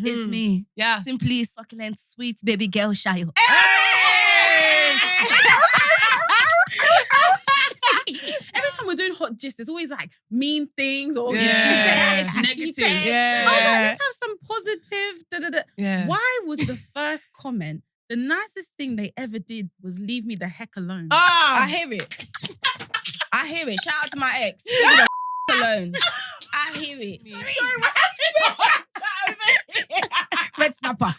It's me. Yeah. Simply succulent, sweet baby girl Sayo. Every time we're doing hot gist, it's always like mean things or Yeah. she's Negative. negative. Yeah. I was like, let's have some positive. Yeah. Why was the first comment the nicest thing they ever did was leave me the heck alone? I hear it. I hear it. Shout out to my ex. Leave me the alone. I hear it. Red snapper.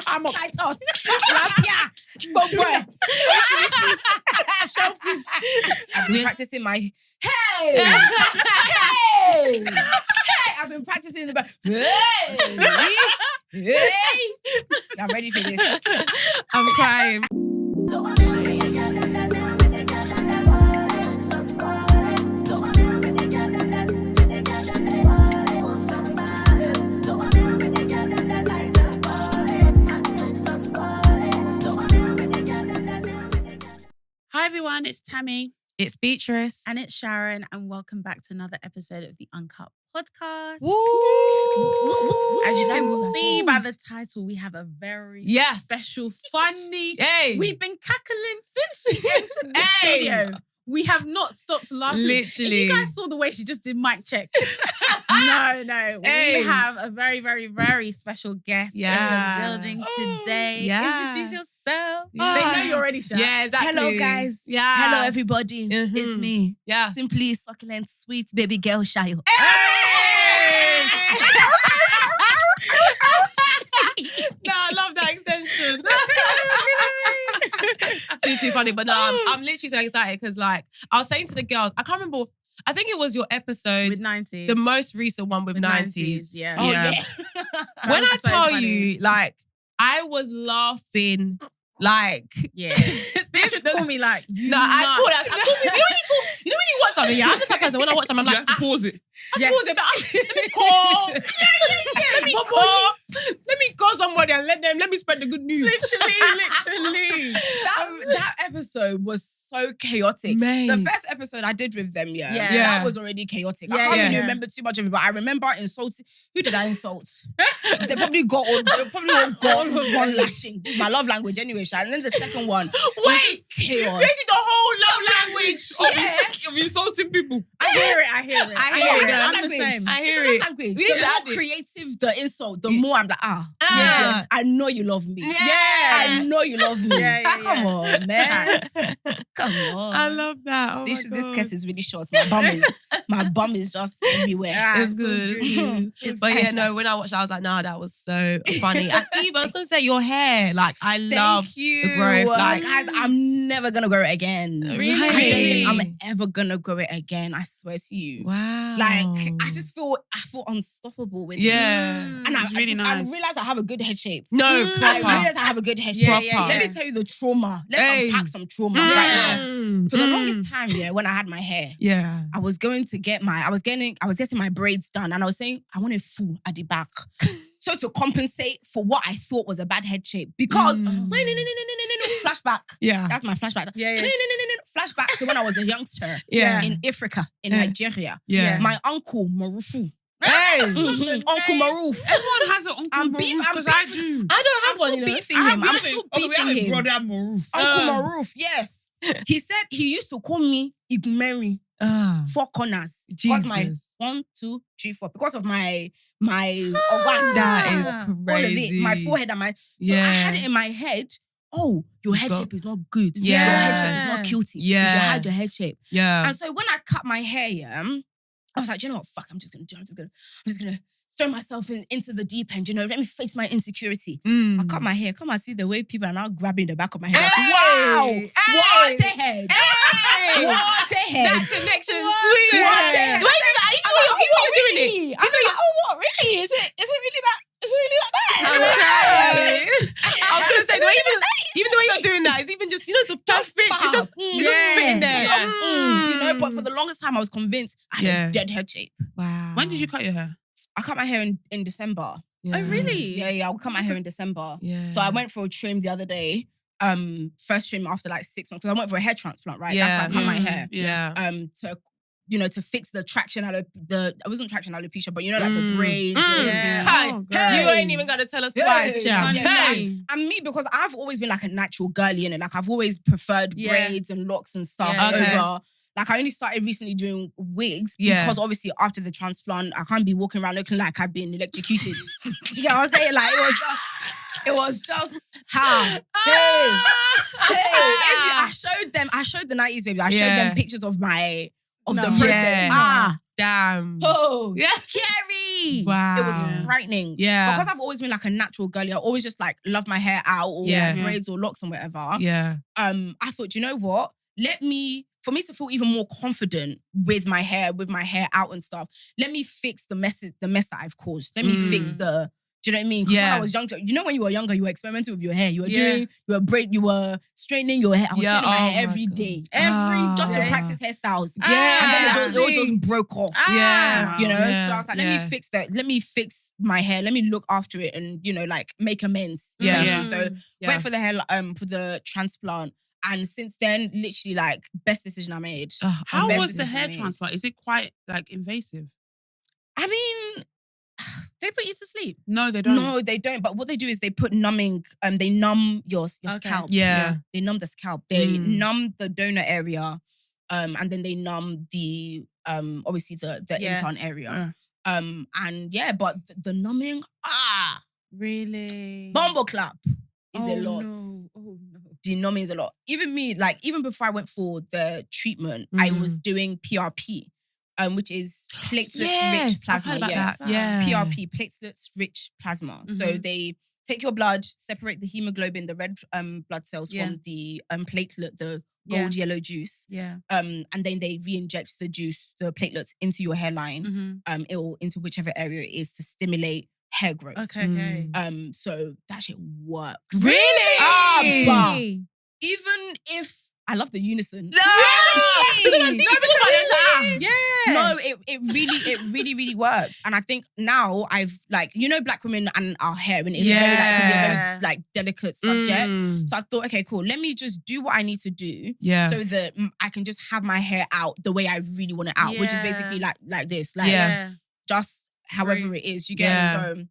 I'm a Titus. Lapia. Bogwe. Shellfish. I've been practicing my hey. Hey. I've been practicing the back. Hey. I'm ready for this. I'm crying. Hi everyone, it's Tammy. It's Beatrice. And it's Sharon, and welcome back to another episode of the Uncut podcast. Woo! As you can see by the title, we have a very special, funny. Hey. We've been cackling since she entered the studio. We have not stopped laughing. Literally. If you guys saw the way she just did mic check. No. Hey. We have a very, very, very special guest in the building today. Yeah. Introduce yourself. Oh. They know you already, Sharon. Yeah, exactly. Hello, guys. Yeah. Hello, everybody. It's me. Yeah. Simply succulent, sweet baby girl Sayo. No, I love that extension. Too funny. But no, I'm literally so excited because like I was saying to the girls, I can't remember, I think it was your episode With 90s. the most recent one with 90s. Yeah. Oh, yeah. When I was so tell funny. you, like, I was laughing like Yeah. Beatrice called me like, you no, I nuts. call that. I call me, you know when you watch something, yeah, I'm the type of person when I watch something, I'm like, pause it. I pause it, but let me call. Let me call. Let me call somebody and let me spread the good news. Literally. That episode was so chaotic. Mate. The first episode I did with them, Yeah. that was already chaotic. I Yeah, can't yeah. really remember too much of it, but I remember insulting. Who did I insult? They probably got all one lashing. It's my love language anyway, Sha. And then the second one was Wait, just chaos. created the whole love language of insulting people. I hear it. I hear it. I'm the language. same. I hear It's a it. love language. We The need to more add it. creative the insult, the more I'm like, Yeah. I know you love me. Yeah. I know you love me. Yeah. Come on, man. Come on. I love that. Oh This my God. skirt is really short. My bum is just everywhere. It's good. It's But yeah, fine. no, when I watched that, I was like, nah, that was so funny. And Eva, I was going to say your hair. Like, I love Thank you. the growth. Like, Guys, I'm never gonna grow it again. Really? I don't think I'm ever gonna grow it again. I swear to you. wow. Like, I feel unstoppable with it. Yeah. And It's really nice. I realized I have a good head shape. No, I proper. realized I have a good head shape. Proper. Let me tell you the trauma. Let's Hey. unpack some trauma right now. Mm. For the longest time, when I had my hair, Yeah. I was getting my braids done, and I was saying I want a full at the back. So to compensate for what I thought was a bad head shape, because flashback. Yeah. That's my flashback. Yeah. Flashback to when I was a youngster Yeah. in Africa, in Yeah. Nigeria. Yeah. My uncle Marufu. Hey. Uncle Maruf. Everyone has an Uncle I'm Maruf beef- I'm because beef- I do. I don't have I'm one, still you know. beefing him. I'm still beefing him. Maruf. Uncle Maruf, yes. He said he used to call me Igmeri, four corners. Because my Jesus. 1, 2, 3, 4. Because of my organ. That is All of it. crazy. My forehead and my... So I had it in my head. Oh, your head shape is not good. Yeah. Your head shape is not cutie. Yeah. You should hide your head shape. Yeah. And so when I cut my hair, I was like, do you know what? Fuck, I'm just gonna throw myself into the deep end. Let me face my insecurity. I cut my hair. Come and see the way people are now grabbing the back of my head. Like, wow, what a head! Hey. What a head! That connection, sweet. What a head! Do I even doing it? Really? I'm like, oh, what? Really? Is it really that? Is it really like that? I was gonna say, even the way you're doing that, it's even just, it's just fit. It's just fitting there. Yeah. But for the longest time, I was convinced I had a dead head shape. Wow. When did you cut your hair? I cut my hair in December. Oh, really? Yeah. I cut my hair in December. Yeah. So I went for a trim the other day. First trim after like 6 months. Because I went for a hair transplant, right? Yeah. That's why I cut my hair. Yeah. To to fix the traction it wasn't traction alopecia, but like the braids. You ain't even gotta tell us twice, child. And me, because I've always been like a natural girly, and like I've always preferred braids and locks and stuff over. Like, I only started recently doing wigs because obviously after the transplant, I can't be walking around looking like I've been electrocuted. Do you get what I'm saying? Like, it was just how. I showed the 90s baby. I showed them pictures of the process. Damn. Oh, scary. Wow. It was frightening. Yeah. Because I've always been like a natural girly. I always just like love my hair out or like braids or locks and whatever. Yeah. I thought, you know what? For me to feel even more confident with my hair out and stuff, let me fix the mess that I've caused. Let me fix do you know what I mean? Because when I was younger, when you were younger, you were experimenting with your hair. You were straightening your hair. I was straightening my hair every day. Just to practice hairstyles. And then it all just broke off. So I was like, let me fix that. Let me fix my hair. Let me look after it and, like make amends. So went for the hair, for the transplant. And since then, literally, like, best decision I made. How was the hair transplant? Is it quite, like, invasive? I mean, they put you to sleep? No, they don't. No, they don't. But what they do is they put numbing, they numb your scalp. Yeah. They numb the scalp. They numb the donor area, and then they numb the, obviously, the implant area. But the numbing, Really? Bumble clap is a lot. Oh, no. The numbing is a lot. Even me, like, even before I went for the treatment, I was doing PRP, which is platelets-rich plasma. PRP, platelets-rich plasma. So they take your blood, separate the hemoglobin, the red blood cells from the platelet, the gold yellow juice. And then they re-inject the juice, the platelets, into your hairline, into whichever area it is to stimulate hair growth. Okay. So that shit works. Really? But even if I love the unison. No, it really works. And I think now I've like, black women and our hair, and it's can be a very like delicate subject. So I thought, okay, cool. Let me just do what I need to do so that I can just have my hair out the way I really want it out, which is basically like this, just however it is, you get. So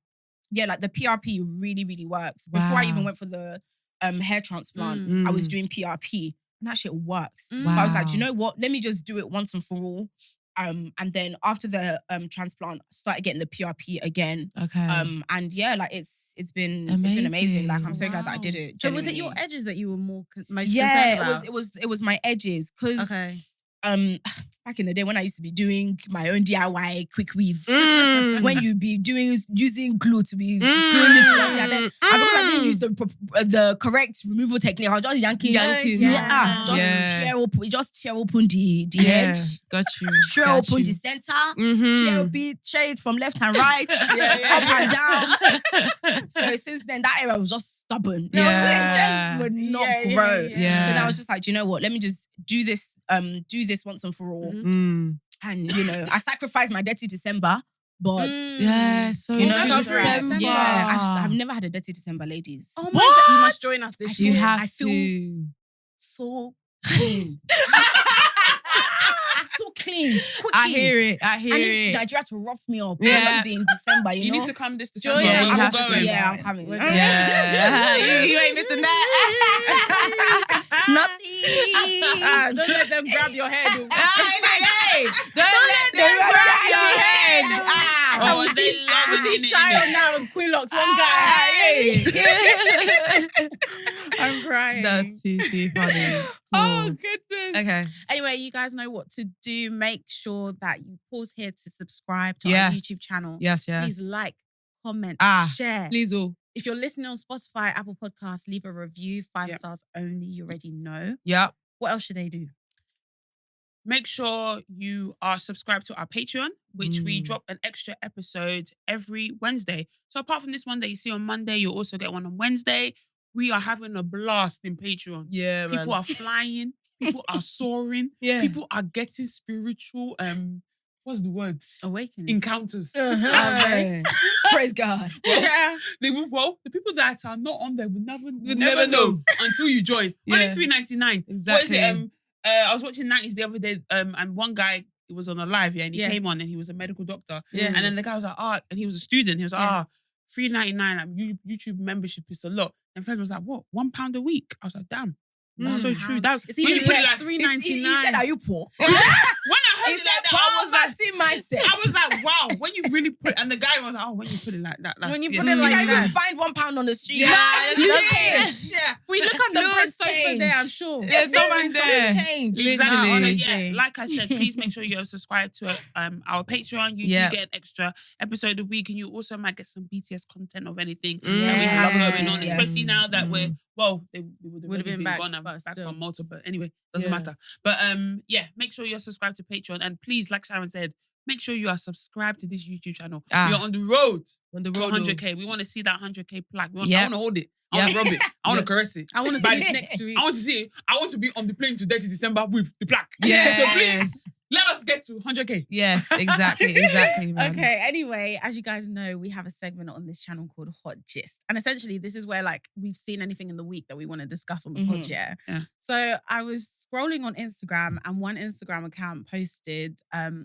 like the PRP really works. Before I even went for the hair transplant, I was doing PRP, and that shit works. But I was like, you know what? Let me just do it once and for all. And then after the transplant, I started getting the PRP again. And like it's been amazing. Like I'm so glad that I did it. So was it your edges that you were most concerned about? It was my edges because back in the day when I used to be doing my own DIY quick weave, when you'd be using glue to be gluing it together, and then because I didn't use the correct removal technique, I was just yanking. Just tear open the edge. Got you. Tear open the center. Tear it from left and right, up and down. So since then, that area was just stubborn. It just would not grow. So then I was just like, you know what? Let me just do this once and for all. And I sacrificed my dirty December, but December. I've never had a dirty December, ladies. Oh my God, you must join us this year. I feel so clean. So clean. Quickie. I hear it. I need Nigeria to rough me up. Yeah. To be in December, you know? need to come this December. I'm coming. You ain't missing that. Naughty. Don't let them grab your head. Don't let them grab your head. We see Sayo now and Quillox, one guy. I'm crying. That's too funny. Oh, goodness. Okay. Anyway, you guys know what to do. Make sure that you pause here to subscribe to our YouTube channel. Yes. Please like, comment, share. Please all. If you're listening on Spotify, Apple Podcasts, leave a review. 5 stars only. You already know. Yep. What else should they do? Make sure you are subscribed to our Patreon, which we drop an extra episode every Wednesday. So apart from this one that you see on Monday, you'll also get one on Wednesday. We are having a blast in Patreon. Yeah, people are flying. People are soaring. People are getting spiritual. What's the word? Awakening. Encounters. Praise God. The people that are not on there will never know until you join. Only $3.99. Exactly. What is it? I was watching 90s the other day, and one guy it was on a live, and he came on and he was a medical doctor. And then the guy was like, and he was a student. He was like, $3.99 YouTube membership is a lot. And Fred was like, what? £1 a week? I was like, damn. That's so true. It's even less, $3.99. He said, are you poor? When I heard it like that, I was like, mindset. I was like, wow, when you really put and the guy was like, oh, when you put it like that, that's when you it. put it like you can't that. even find £1 on the street. Change. If we look at the bread sofa change. there, I'm sure. Yeah, something there. Change. Exactly. So yeah, like I said, please make sure you're subscribed to our Patreon. You do get an extra episode a week, and you also might get some BTS content of anything that we have going on, especially now that we're they would have been gone and back from Malta, but anyway, doesn't matter. But make sure you're subscribed to Patreon, and please, like Sharon said, make sure you are subscribed to this YouTube channel. You're on the road to 100k. We want to see that 100k plaque. I want to hold it. I want to rub it. I want to caress it. I want to see it next to it. I want to see it. I want to be on the plane to 30 December with the plaque. Yeah. So please, let us get to 100k. Yes, exactly, man. Okay, anyway, as you guys know, we have a segment on this channel called Hot Gist. And essentially, this is where we've seen anything in the week that we want to discuss on the pod, yeah? So I was scrolling on Instagram, and one Instagram account posted,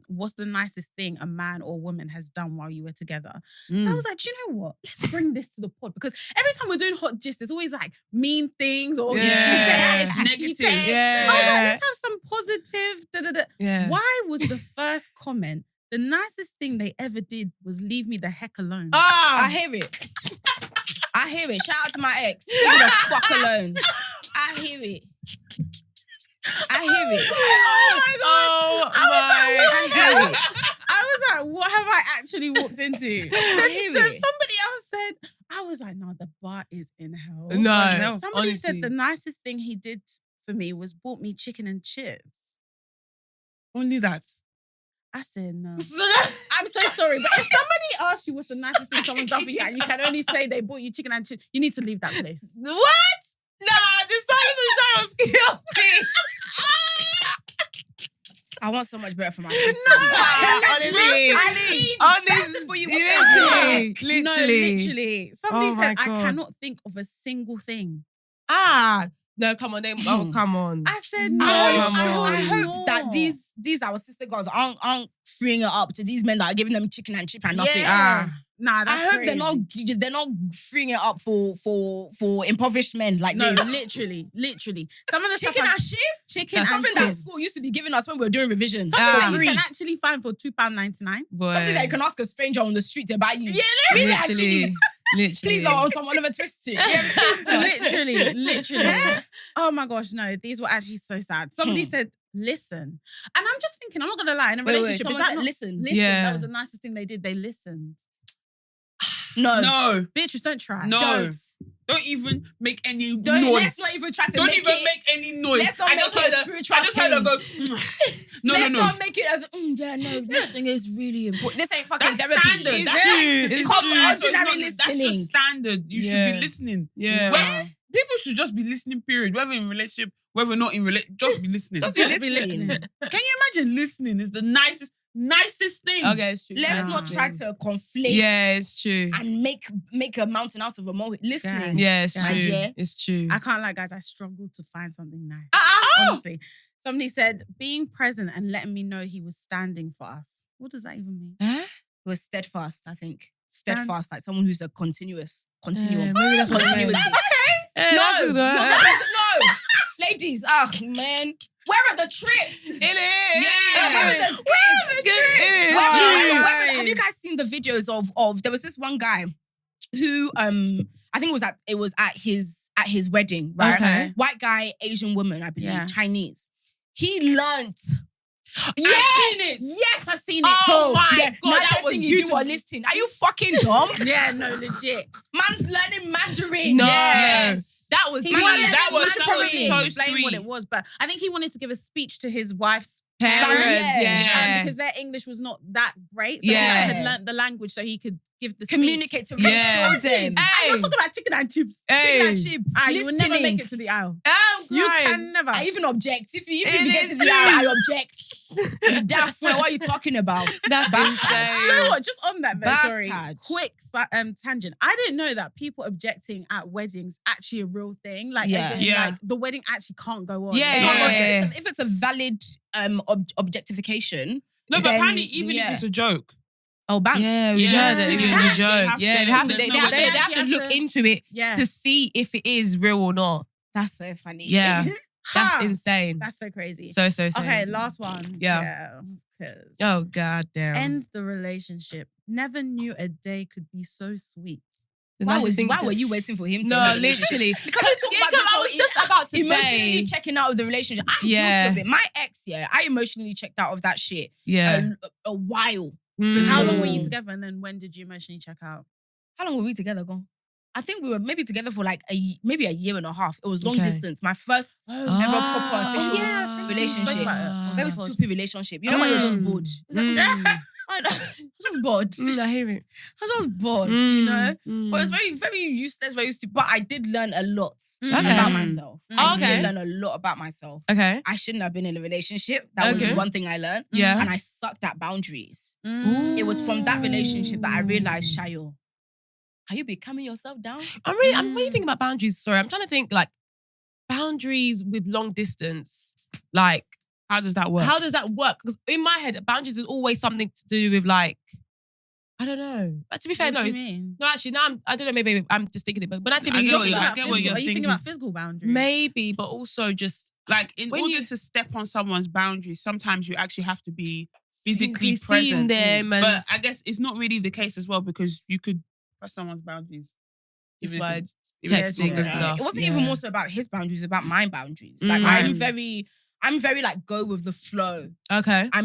what's the nicest thing a man or woman has done while you were together? So I was like, do you know what? Let's bring this to the pod, because every time we're doing Hot Gist, it's always like mean things or negative. I was like, let's have some positive. Why was the first comment, the nicest thing they ever did was leave me the heck alone? I hear it. I hear it. Shout out to my ex. Leave me the fuck alone. I hear it. Oh my God. I hear it. I was like, what have I actually walked into? Somebody else said, I was like, no, the bar is in hell. No. Somebody said the nicest thing he did for me was bought me chicken and chips. Only that. I said no. I'm so sorry, but if somebody asks you what's the nicest thing someone's done for you and you can only say they bought you chicken and chips, you need to leave that place. What? Nah, the size of the show was me. I want so much better for my sister. Honestly, for you. Literally. Somebody said, I cannot think of a single thing. No, come on. Come on. I said no. I hope that these our sister girls aren't freeing it up to these men that are giving them chicken and chip and nothing. Nah, that's I hope crazy. they're not freeing it up for impoverished men like this. Literally. Some of the chicken and chip, something that school used to be giving us when we were doing revision. Something you can actually find for £2.99. Something that you can ask a stranger on the street to buy you. Yeah, really, actually. Please don't want someone of a twist to. Literally. Oh my gosh, no. These were actually so sad. Somebody said, listen. And I'm just thinking, I'm not going to lie, in a relationship, someone said, listen. Yeah. That was the nicest thing they did. They listened. No. Beatrice, don't try. No. Don't even make any noise. Let's not even try to don't make even it. make any noise. Let's not make it spiritual. I just heard her go, no. Let's not make it as, this thing is really important. This ain't fucking that's therapy. Standard. It's true. That's just standard. You should be listening. Yeah. People should just be listening, period. Whether in relationship, whether not in relationship, just be listening. Just be listening. Can you imagine listening is the nicest thing? Okay, it's true. Let's not try to conflate. Yeah, it's true. And make a mountain out of a molehill. Listening. Yeah, it's true. Dear. It's true. I can't lie, guys. I struggled to find something nice. Honestly. Somebody said, being present and letting me know he was standing for us. What does that even mean? It was steadfast, I think. Steadfast, like someone who's a continuum. Maybe that's continuity. Okay. No. Ladies, man. Where are the trips? It is. Yeah. Where are the trips? Have you guys seen the videos of there was this one guy who I think it was at his wedding, right? Okay. White guy, Asian woman, I believe, Chinese. He learnt. Yes, I've seen it. Oh my God, that that was thing beautiful. you do while listening. Are you fucking dumb? Yeah, no, legit. Man's learning Mandarin. No. Yes. That was that was so explain sweet. what it was, but I think he wanted to give a speech to his wife's Parents, because their English was not that great. So he had learnt the language so he could give the communicate speech. to reassure them. Hey. I'm talking about chicken and chips. Chicken and chips. You will never make it to the aisle. You can never. I even object. If you get to the aisle, I object. You daft. What are you talking about? That's insane. You know what? Just on that, though, sorry. Bastard. Quick tangent. I didn't know that people objecting at weddings actually a real thing. Like, like the wedding actually can't go on. Yeah. If it's a valid objectification, No, but then, apparently, even if it's a joke, oh, bounce. Yeah, we Yeah. heard it. Yeah. It was a joke. They have Yeah, to- they have to. there's They no have, way they they have to have look to- into it to see if it is real or not. That's so funny. Yeah, that's Ha! insane. That's so crazy. So Okay, crazy. last one. Yeah. 'Cause Oh god damn. end the relationship. Never knew a day could be so sweet. The Why, nicest thing why to- were you waiting for him to No, end the relationship? literally. Can we talk about Yeah, this I whole was just about to emotionally say. checking out of the relationship? I'm Yeah. guilty of it. My ex, I emotionally checked out of that shit Yeah. a while. Mm. How long were you together, and then when did you emotionally check out? How long were we together, gone? I think we were maybe together for like maybe a year and a half. It was long Okay. distance. My first ever proper official relationship. Very stupid relationship. You know when you're just bored. It's like, I know. I'm just bored. I hear it. I'm just bored, you know? But it was very, very useless, very stupid. But I did learn a lot about myself. I Okay. did learn a lot about myself. Okay. I shouldn't have been in a relationship. That was Okay. one thing I learned. Yeah. And I sucked at boundaries. Mm. It was from that relationship that I realized, Sayo, are you becoming yourself down? I'm really thinking about boundaries. Sorry, I'm trying to think like boundaries with long distance. Like, how does that work? how does that work? Because in my head, boundaries is always something to do with like, I don't know. But to be fair, What no. do you mean? No, actually, now I don't know. Maybe I'm just thinking it, but when I I typically get what think you- I about get what you're Are you thinking thinking. about physical boundaries? maybe, but also just Like, in When order you- to step on someone's boundaries, sometimes you actually have to be physically seeing present. them and But I guess it's not really the case as well, because you could press someone's boundaries. just even if by it's- even if it's texting not and there. stuff. It wasn't Yeah. even more so about his boundaries, it was about my boundaries. Like I'm very like go with the flow. Okay. I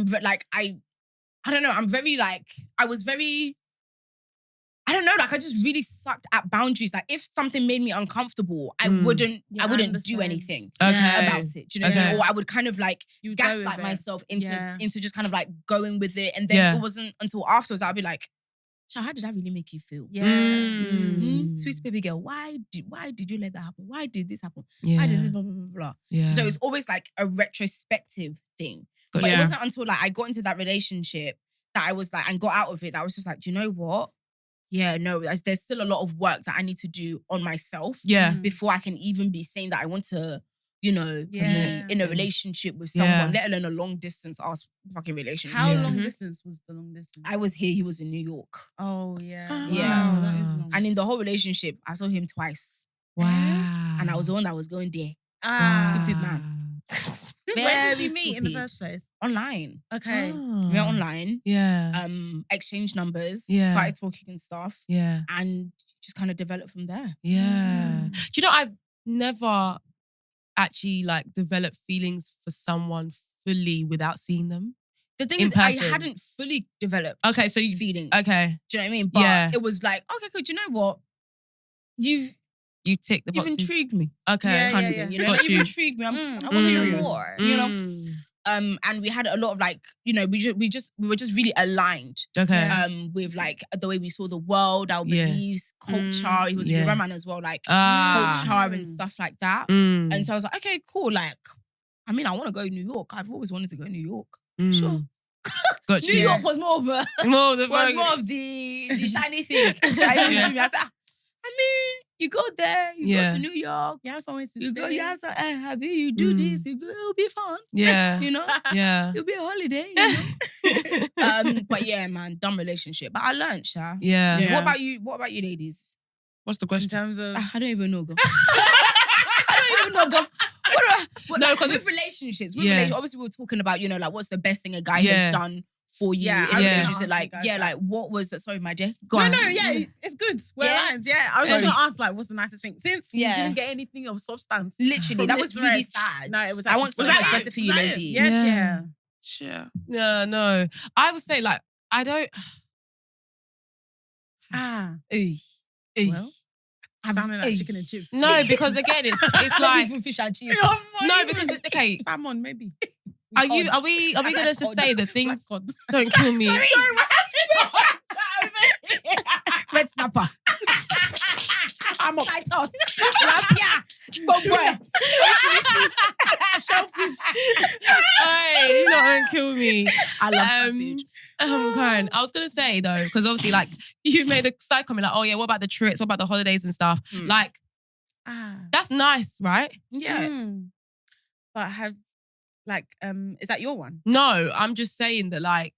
don't know. I'm very like I was very. I don't know. Like I just really sucked at boundaries. Like if something made me uncomfortable, I wouldn't. Yeah, I I wouldn't do understand. anything Okay. about it. Do you know what I Okay. mean? Or I would kind of like You would go with gaslight it. myself Yeah. into just kind of like going with it, and then Yeah. it wasn't until afterwards I'd be like, "So how did that really make you feel? Yeah. Sweet baby girl, why did you let that happen? Why did this happen? Yeah. Why did this blah blah blah blah?" Yeah. So it's always like a retrospective thing. But Yeah. it wasn't until like I got into that relationship that I was like and got out of it that I was just like, do you know what? Yeah, no, there's still a lot of work that I need to do on myself Yeah. before I can even be saying that I want to, Yeah. be in a relationship with someone, let alone a long distance ass fucking relationship. How Yeah. long distance was the long distance? I was here, he was in New York. Oh yeah. Yeah. Wow, that is long. And in the whole relationship, I saw him twice. Wow. And I was the one that was going there. Stupid man. Where did you Very meet in the stupid. first place? Online. Okay. We were online. Yeah. Exchanged numbers, Yeah. started talking and stuff, Yeah. and just kind of developed from there. Yeah. Do you know I've never actually like developed feelings for someone fully without seeing them? The thing In is, I person. hadn't fully developed Okay, so you feelings. okay. Do you know what I mean? But Yeah. it was like, okay, good. You know what? You've You tick the boxes. intrigued me. Okay. Yeah, Kind yeah, of yeah. thing. You know, Got like, you've you. intrigued me. I I want to hear curious. more. You know. Mm. And we had a lot of like, we were just really aligned. Okay. With like the way we saw the world, our Yeah. beliefs, culture. He was a Yeah. Yoruba man as well, like Ah. culture and stuff like that. Mm. And so I was like, okay, cool. Like, I mean, I want to go to New York. I've always wanted to go to New York. Mm. Sure. Got New you. York was more of a More the was more of the shiny thing. I even dreamed. I said, I mean, you go there, you Yeah. go to New York, You have somewhere to you stay. go, you have some, happy, you do this, you go, it'll be fun. Yeah. You know, Yeah. it'll be a holiday. You know? But yeah, man, dumb relationship. But I learned, Sha. Yeah. Yeah. What about you? What about you, ladies? What's the In question? terms of I don't even know, girl. I don't even know, girl. No, 'cause with relationships, Yeah. obviously we were talking about, like what's the best thing a guy Yeah. has done for you Yeah, in I a was relationship. gonna Like, ask you guys like what was that? Sorry, my dear. Go no, on. no, yeah, it's good. We're Yeah? aligned. Yeah, I was just Sorry. gonna ask, like, what's the nicest thing? Since we Yeah. didn't get anything of substance. Literally, from that this was really thread. sad. No, it was I want so actually much sad. better for you, Was that it? lady. Yes, Yeah. yeah. Sure. No. I would say like I don't. Well, sounding like chicken and chips. No, because again, it's like even fish and chips. no, because okay. salmon maybe. Are we gonna just say that things Black cod. don't kill me? Sorry. Red snapper. I'm up. Titus. Tilapia. Bogwe. Shellfish. Hey, you not gonna kill me. I love seafood. I'm crying. I was gonna say though, because obviously, like you made a side comment, like, oh yeah, what about the trips? What about the holidays and stuff? Like, that's nice, right? Yeah. But Like, is that your one? No, I'm just saying that, like,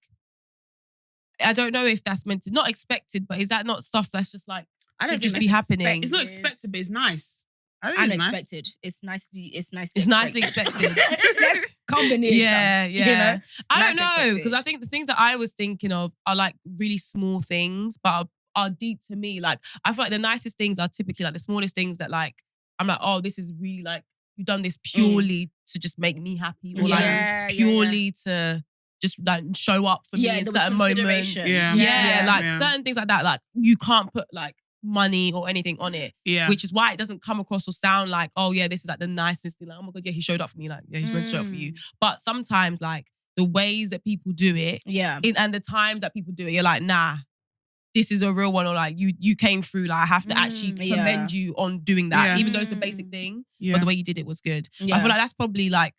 I don't know if that's meant to, not expected, but is that not stuff that's just like, I don't should think just be that's happening? It's not expected, but it's nice. I think Unexpected. It's nicely It's nicely expected. Let's combination. Yeah. You know? I don't Nice know, expected. because I think the things that I was thinking of are like really small things, but are deep to me. Like, I feel like the nicest things are typically like the smallest things that, like, I'm like, oh, this is really like, you've done this purely to just make me happy, or Yeah. like purely to just like show up for me in there was certain moments. consideration. Yeah, like Yeah. certain things like that. Like, you can't put like money or anything on it. Yeah. Which is why it doesn't come across or sound like, oh yeah, this is like the nicest thing. Like, oh my God, yeah, he showed up for me. Like, yeah, he's meant to show up for you. But sometimes, like, the ways that people do it and the times that people do it, you're like, nah, this is a real one. Or like, you came through. Like, I have to actually commend you on doing that, even though it's a basic thing. Yeah. But the way you did it was good. Yeah. I feel like that's probably like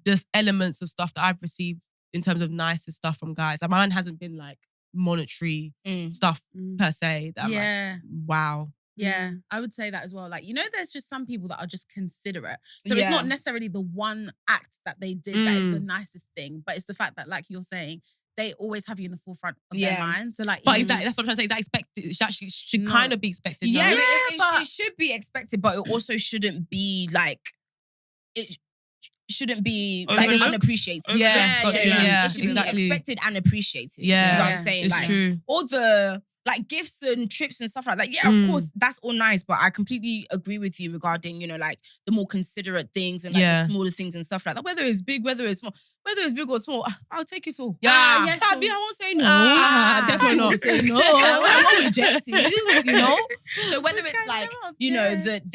just elements of stuff that I've received in terms of nicest stuff from guys. Like, mine hasn't been like monetary stuff per se. That I'm like, wow. Yeah, I would say that as well. Like, you know, there's just some people that are just considerate. So it's not necessarily the one act that they did that is the nicest thing, but it's the fact that, like you're saying, they always have you in the forefront of their mind. So like, but exactly, that's what I'm trying to say. Is that expected? It actually should kind of be expected. Yeah, no? it should be expected, but it also shouldn't be like it shouldn't be like unappreciated. Yeah, It should be expected and appreciated. Yeah, do you know what I'm saying? It's like true. all the like gifts and trips and stuff like that. Yeah, of course, that's all nice, but I completely agree with you regarding, you know, like the more considerate things and like the smaller things and stuff like that. Whether it's big, whether it's small, whether it's big or small, I'll take it all. Yeah, yes, I won't say no. definitely not. Say no. I won't reject it. You know. So whether it's like, you know, that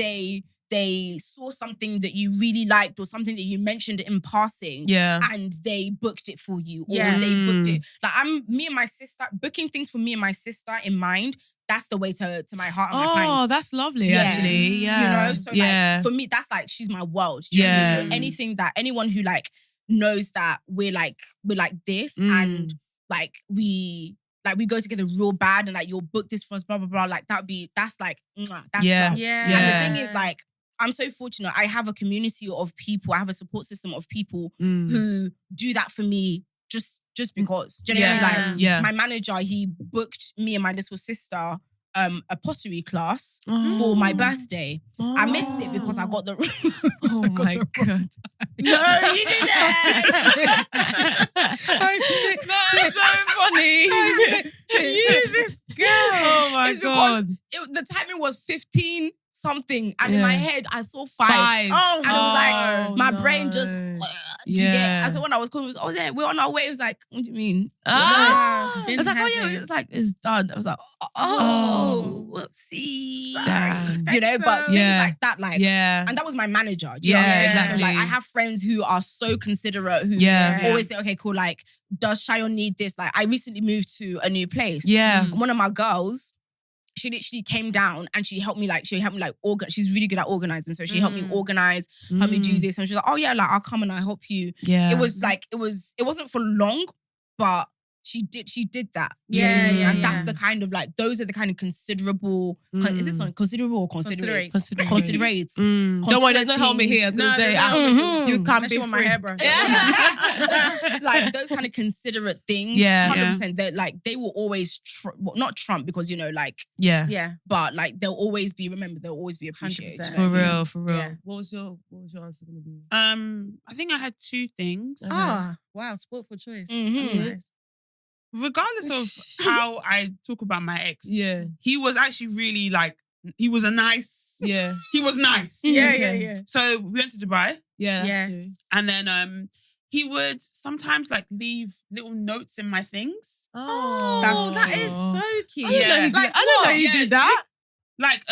they saw something that you really liked or something that you mentioned in passing and they booked it for you or they booked it. Like me and my sister, booking things for me and my sister in mind, that's the way to my heart and my pints. Oh, that's lovely, actually. Yeah. You know, so like for me, that's like, she's my world. Do you know what I mean? So anything that, anyone who like knows that we're like this and like we go together real bad and like you'll book this for us, blah, blah, blah. Like that's like, that's love. And the thing is like, I'm so fortunate. I have a community of people. I have a support system of people who do that for me just because. Do you know what I mean? Like my manager, he booked me and my little sister a pottery class for my birthday. I missed it because I got the oh my God. No, you didn't. That's so funny. You, this girl. Oh my God. The timing was 15 something, and in my head I saw 5. Oh, and it was like my brain just you get. And so when I was calling, it was, oh yeah, we're on our way. It was like, what do you mean? I was like, oh yeah, it's like it's done. I was like, oh, whoopsie. Damn. You know, but things like that, like, and that was my manager. Do you know what I'm saying? exactly. So like, I have friends who are so considerate, who always say, okay, cool, like, does Sayo need this? Like, I recently moved to a new place. And one of my girls, she literally came down and she helped me organize. She's really good at organizing. So she helped me organize, help me do this. And she was like, oh yeah, like I'll come and I'll help you. It was like, it wasn't for long, but she did that. And that's the kind of like, those are the kind of considerable, is this on considerable or considerate? Considerate. Don't worry, there's no helmet here. I was going to say, you can't be my hair, bro. Like those kind of considerate things, 100%. They're like, they will always, not trump because, you know, like, but like they'll always be appreciated. 100%. For real. Yeah. What was your answer going to be? I think I had 2 things. Wow, sportful choice. That's nice. Regardless of how I talk about my ex, he was actually really like, he was nice. He was nice. So we went to Dubai. Yes. And then he would sometimes like leave little notes in my things. That is so cute. I don't know you did that. Like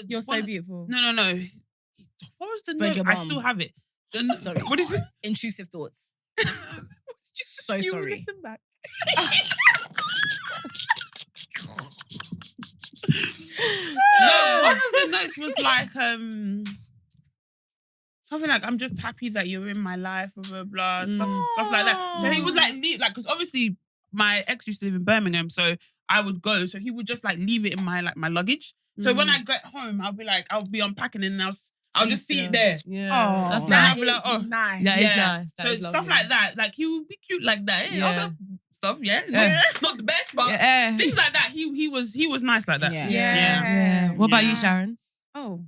you're so beautiful. No. What was the Spread note? your I bum. still have it. Sorry. What is it? Intrusive thoughts. So you sorry. Listen back. No, one of the notes was like something like, I'm just happy that you're in my life, blah blah blah, stuff like that. So he would like leave, like, because obviously my ex used to live in Birmingham, so I would go, so he would just like leave it in my luggage. So when I get home, I'll be unpacking and I'll just see it there. Yeah. Oh, That's That nice. is I'll be like, oh. nice. Yeah, it's Yeah. nice. That So is stuff lovely. like that, like he would be cute like that. Yeah. Other stuff, Yeah. not the best, but Yeah. things like that. He was nice like that. Yeah. Yeah. What about you, Yeah. Sharon? Oh.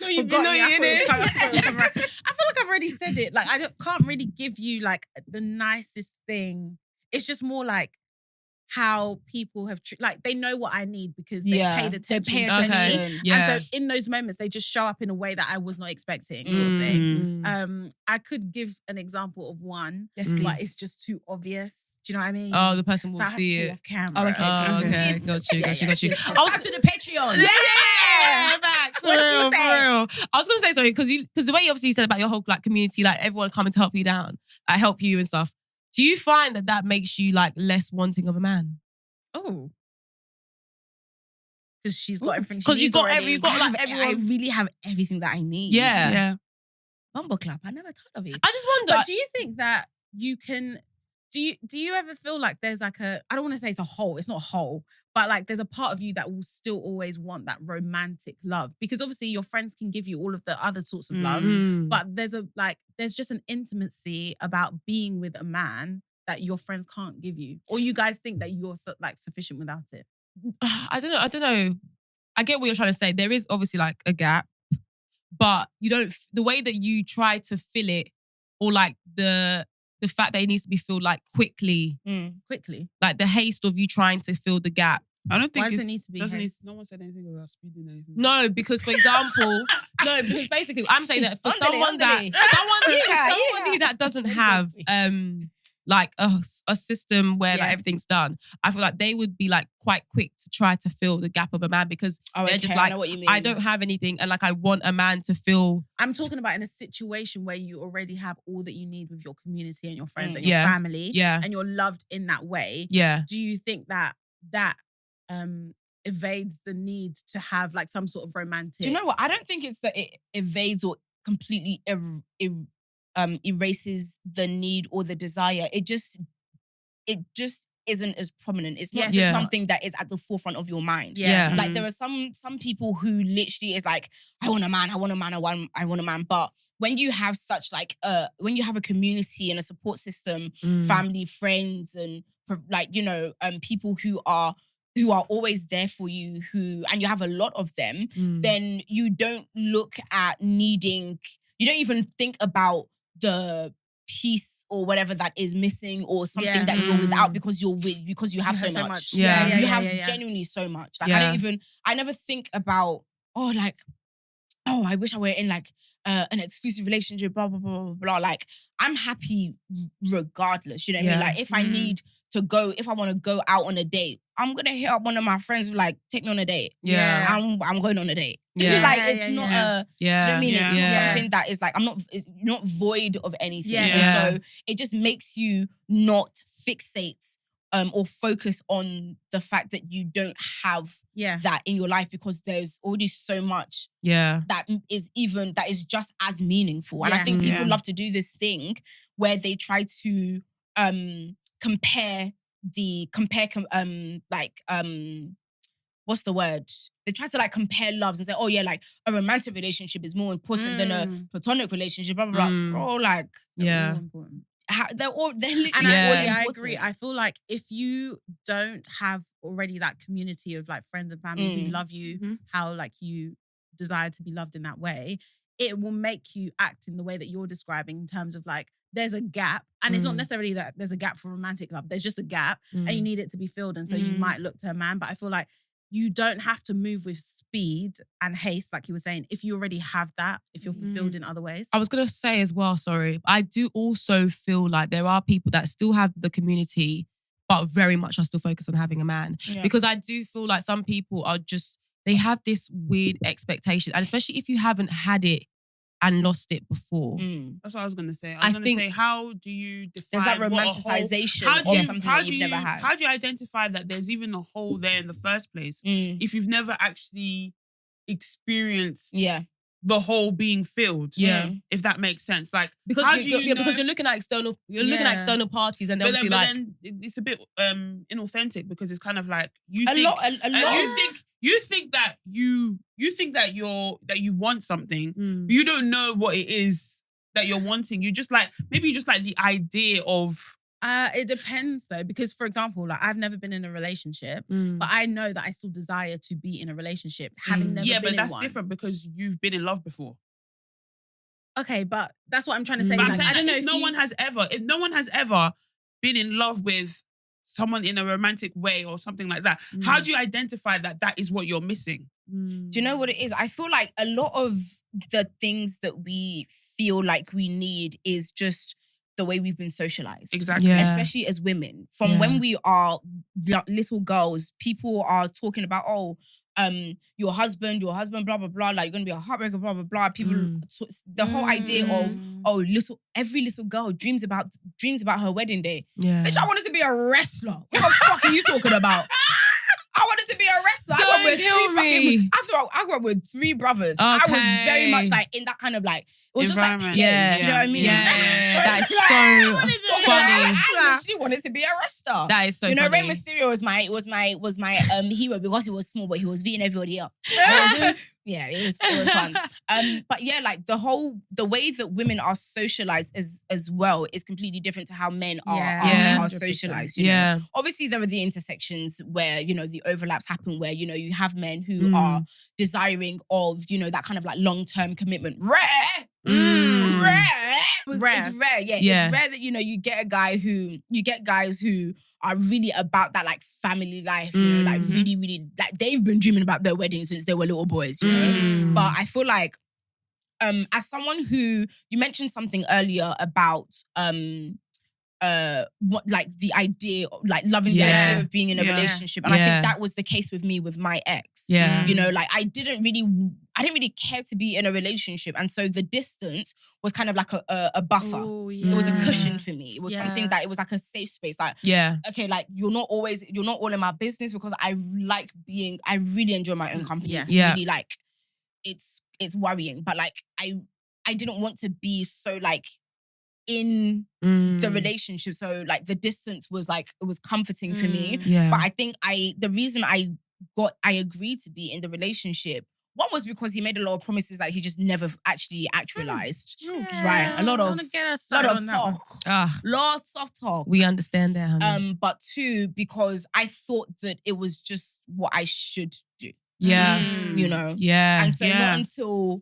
No, you Forgot know me. you I in it. feel like I've already said it. Like can't really give you like the nicest thing. It's just more like how people have like they know what I need because they paid attention. They pay to me. attention. Okay. Yeah. And so in those moments, they just show up in a way that I was not expecting, sort of thing. Mm. I could give an example of one, Yes, but please. it's just too obvious. Do you know what I mean? Oh, the person so will I have see to it. say off camera. Oh, okay. Oh, okay. Jeez. Got you. I was to the Patreon. Yeah, facts. For What she real, for say? real. I was gonna say sorry because the way you obviously said about your whole like community, like everyone coming to help you down, help you and stuff. Do you find that makes you like less wanting of a man? Oh. Because she's got everything she Because needs already. I really have everything that I need. Yeah. Bumble clap. I never thought of it. I just wonder. But do you think that you can... Do you ever feel like there's like a... I don't want to say it's a hole. It's not a hole. But like there's a part of you that will still always want that romantic love. Because obviously your friends can give you all of the other sorts of love. But there's just an intimacy about being with a man that your friends can't give you. Or you guys think that you're like sufficient without it. I don't know. I get what you're trying to say. There is obviously like a gap, but you don't. The way that you try to fill it, or like the fact that it needs to be filled like quickly, like the haste of you trying to fill the gap. I don't think Why does it need to be haste? no one said anything about speeding anything. No, because for example, because basically I'm saying that for somebody that doesn't have like a system where like everything's done, I feel like they would be like quite quick to try to fill the gap of a man because they're just like, I don't have anything and like I want a man to fill. I'm talking about in a situation where you already have all that you need with your community and your friends and your family, and you're loved in that way. Yeah. Do you think that evades the need to have like some sort of romantic? Do you know what? I don't think it's that it evades or completely erases the need or the desire. It just isn't as prominent. It's not just something that is at the forefront of your mind. Yeah. Like there are some people who literally is like, I want a man, I want a man. But when you have such like when you have a community and a support system, family, friends, and like, you know, people who are always there for you, and you have a lot of them, then you don't look at needing, you don't even think about the piece or whatever that is missing or something that you're without because you have so much. You have genuinely so much. Like I never think about, I wish I were in like an exclusive relationship, blah, blah, blah, blah, blah. Like, I'm happy regardless, you know what I mean? Like, if I need to go, if I want to go out on a date, I'm going to hit up one of my friends, like, take me on a date. Yeah. I'm going on a date. Yeah. Like, it's not a, do you know what I mean? It's not something that is like, it's not void of anything. Yeah. So it just makes you not fixate or focus on the fact that you don't have that in your life because there's already so much that is just as meaningful. And I think people love to do this thing where they try to compare what's the word? They try to like compare loves and say, oh yeah, like a romantic relationship is more important than a platonic relationship, blah, blah, blah. Bro, like, they're important. They're literally and I agree. important. I feel like if you don't have already that community of like friends and family who love you, how like you desire to be loved in that way, it will make you act in the way that you're describing in terms of like, there's a gap. And it's not necessarily that there's a gap for romantic love. There's just a gap and you need it to be filled. And so you might look to a man. But I feel like you don't have to move with speed and haste, like you were saying, if you already have that, if you're fulfilled in other ways. I was going to say as well, sorry, I do also feel like there are people that still have the community, but very much are still focused on having a man. Yeah. Because I do feel like some people are just, they have this weird expectation. And especially if you haven't had it and lost it before. That's what I was going to say. I was going to say, how do you define there's that romanticization of something that you've never had? How do you identify that there's even a hole there in the first place if you've never actually experienced the hole being filled? Yeah, if that makes sense. Like because because you're looking at external, looking at external parties, and obviously then it's a bit inauthentic because it's kind of like you think you think that you want something, but you don't know what it is that you're wanting. You just like the idea of. It depends though, because for example, like I've never been in a relationship, but I know that I still desire to be in a relationship, having never been in one. Yeah, but that's different because you've been in love before. Okay, but that's what I'm trying to say. But I'm like, saying I don't know if no one has ever been in love with someone in a romantic way or something like that, how do you identify that is what you're missing? Do you know what it is? I feel like a lot of the things that we feel like we need is just the way we've been socialized. Exactly. Yeah. Especially as women. From when we are little girls, people are talking about, your husband, blah, blah, blah, like you're going to be a heartbreaker, blah, blah, blah. People, the whole idea of, every little girl dreams about her wedding day. Yeah. Bitch, I wanted to be a wrestler. What the fuck are you talking about? I wanted to be a wrestler. I grew up with 3 brothers. Okay. I was very much like in that kind of like, it was just like, do you know what I mean? Yeah. That's so funny. I literally wanted to be a wrestler. That is so funny. You know, Rey Mysterio was my hero because he was small, but he was beating everybody up. Yeah, it was fun. But yeah, like the way that women are socialized as well is completely different to how men are socialized. You know? Obviously, there are the intersections where, you know, the overlaps happen where, you know, you have men who are desiring of, you know, that kind of like long-term commitment. Rare. It's rare. Yeah. It's rare that, you know, you get guys who are really about that like family life, you know, like really, really, like they've been dreaming about their wedding since they were little boys, you know? But I feel like as someone who, you mentioned something earlier about what like the idea, like loving the idea of being in a relationship. And I think that was the case with me with my ex. Yeah. You know, like I didn't really care to be in a relationship. And so the distance was kind of like a buffer. Ooh, yeah. It was a cushion for me. It was something that it was like a safe space. Like, okay, like you're not all in my business because I really enjoy my own company. It's really like, it's worrying. But like, I didn't want to be so like, in the relationship. So like the distance was like, it was comforting for me. Yeah. But I think the reason I agreed to be in the relationship, one was because he made a lot of promises that he just never actually actualized. Right. A lot of talk. Lots of talk. We understand that, honey. But 2, because I thought that it was just what I should do. Yeah. You know? Yeah. And so not until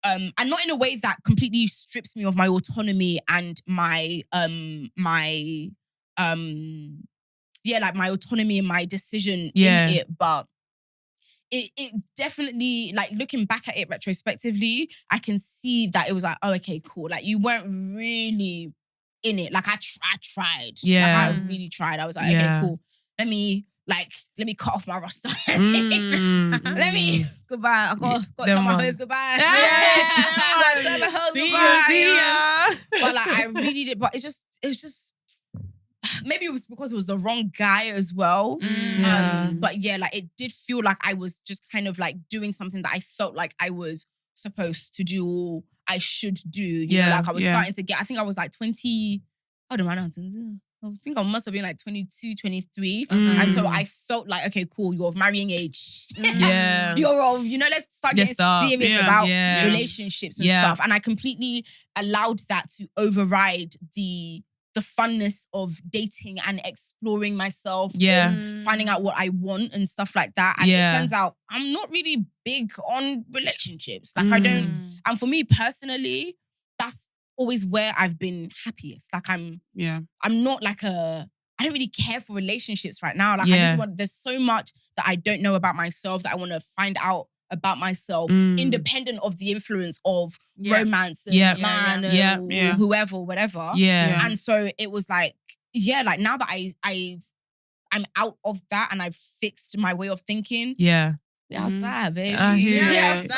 and not in a way that completely strips me of my autonomy and my my autonomy and my decision in it, but it definitely, like looking back at it retrospectively, I can see that it was like, oh, okay, cool. Like you weren't really in it. Like I tried. Yeah. Like, I really tried. I was like, okay, cool. Let me cut off my roster. Let me goodbye. I got to tell my hoes goodbye. I got to tell my hoes goodbye. See ya. But like I really did. But it was just maybe it was because it was the wrong guy as well. But yeah, like it did feel like I was just kind of like doing something that I felt like I was supposed to do or I should do. You know, like I was starting to get, I think I was like 20, I don't know, I think I must have been like 22, 23. And so I felt like, okay, cool, you're of marrying age. Yeah. You're of, you know, let's start getting serious about relationships and stuff. And I completely allowed that to override the funness of dating and exploring myself. Finding out what I want and stuff like that. And it turns out I'm not really big on relationships. Like I don't, and for me personally, that's always where I've been happiest. Like I'm not like I don't really care for relationships right now. Like I just want, there's so much that I don't know about myself that I want to find out about myself, independent of the influence of romance and man and whoever, whatever. And so it was like, like now that I'm out of that and I've fixed my way of thinking. We outside, baby. Outside.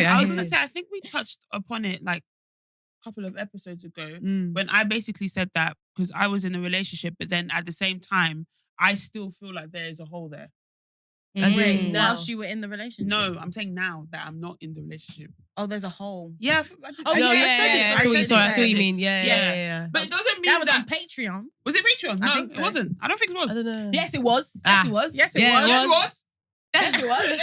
I was gonna say, I think we touched upon it like couple of episodes ago when I basically said that because I was in a relationship, but then at the same time, I still feel like there is a hole there. Whilst you were in the relationship? No, I'm saying now that I'm not in the relationship. Oh, there's a hole. Yeah. I see what you mean. Yeah. But it doesn't mean that was on Patreon. Was it Patreon? No, it wasn't. I don't think it was. Yes, it was. Yes, it was. Yes, it was. Yes, it was.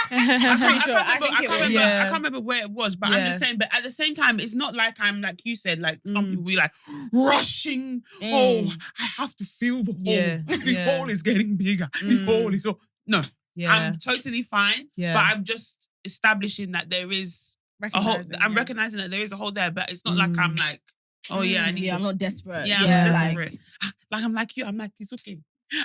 I can't remember where it was, but I'm just saying. But at the same time, it's not like I'm like you said. Like some people be like rushing. Oh, I have to feel the hole. The hole is getting bigger. The hole is no. Yeah. I'm totally fine. Yeah. But I'm just establishing that there is a hole. I'm recognizing that there is a hole there, but it's not like I'm like, oh yeah, I need to. I'm not desperate. Yeah, I'm not desperate. Like I'm like you. I'm like, it's okay.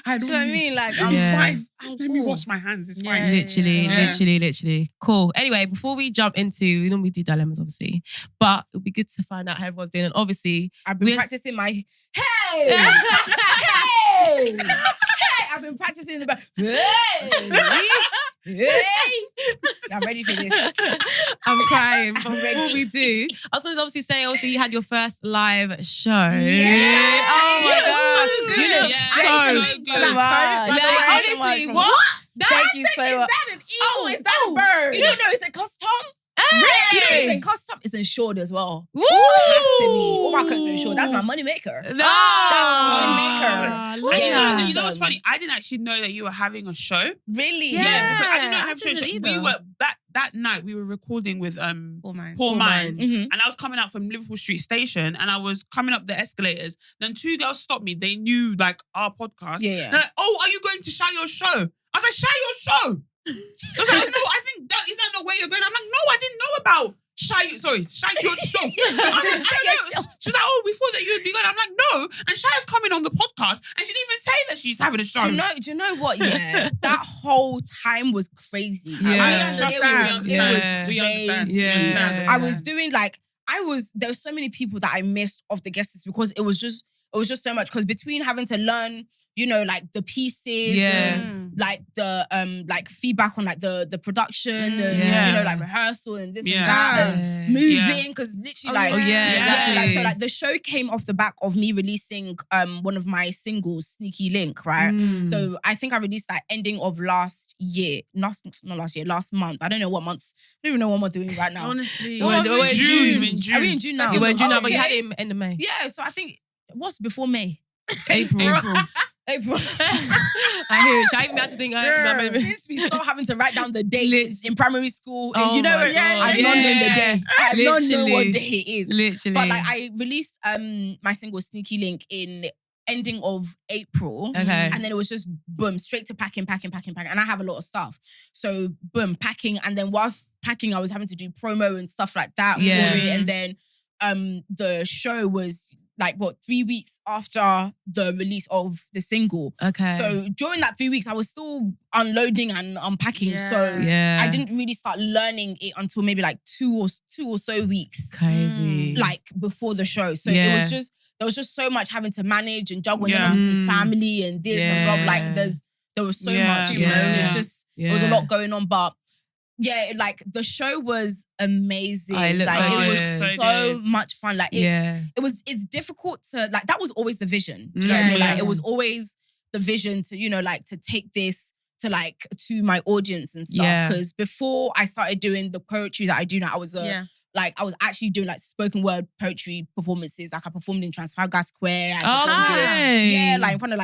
I don't know what I mean? Like, I'm fine. Let me wash my hands. It's fine. Literally. Cool. Anyway, before we jump into, we normally do dilemmas, obviously, but it'll be good to find out how everyone's doing. And obviously, I've been practicing my hey. I've been practicing the back. Hey. I'm ready for this. I'm crying. But before we do, I was going to obviously say, you had your first live show. Yeah. Oh my God. So good. You look so good. Honestly, what? Thank you so much. Is that an eagle? Is that a bird? You don't know it's a custom? Really? You know, it's a custom. It's insured as well. Woo! It has to be. All my coats are insured. That's my money maker. No. That's my money maker. You know what's funny? I didn't actually know that you were having a show. Really? Yeah, because I didn't know you have a show. We were that night we were recording with Poor Minds. And I was coming out from Liverpool Street Station and I was coming up the escalators. Then two girls stopped me. They knew like our podcast. Yeah. They're like, oh, are you going to Sayo's show? I was like, Sayo's show? I was like, no, I think that is not where you're going. I'm like, no, I didn't know about Sayo's show. She's like, oh, we thought that you'd be going. I'm like, no. And Shaya's coming on the podcast and she didn't even say that she's having a show. Do you know what? Yeah, that whole time was crazy. Yeah. We understand. Yeah. I was doing there were so many people that I missed off the guest list because it was just so much because between having to learn, like the pieces and like the like feedback on like the production and like rehearsal and this and that and moving because literally so like the show came off the back of me releasing one of my singles, Sneaky Link, right? So I think I released that ending of last month. I don't know what month. I don't even know what month we're in right now. Honestly, we're in June. Are we in June now? We're in June now, but you had him end of May. Yeah, so I think what's before May? April. I hear it. I even had to think. Since we stopped having to write down the dates in primary school, and I've not known the day. I've not known what day it is. Literally. But like I released my single Sneaky Link in ending of April. Okay. And then it was just boom, straight to packing. And I have a lot of stuff. So boom, packing. And then whilst packing, I was having to do promo and stuff like that for it. And then the show was 3 weeks after the release of the single. Okay. So during that 3 weeks, I was still unloading and unpacking. Yeah. So I didn't really start learning it until maybe like two or so weeks. Crazy. Before the show. So there was just so much having to manage and juggle. And then obviously family and this and blah. There was so much, you know. It was there was a lot going on, but yeah, the show was amazing. It was so much fun. It's difficult to that was always the vision. Do you know what I mean? It was always the vision to, to take this to to my audience and stuff. Because before I started doing the poetry that I do now, I was I was actually doing spoken word poetry performances. I performed in Trafalgar Square. In front of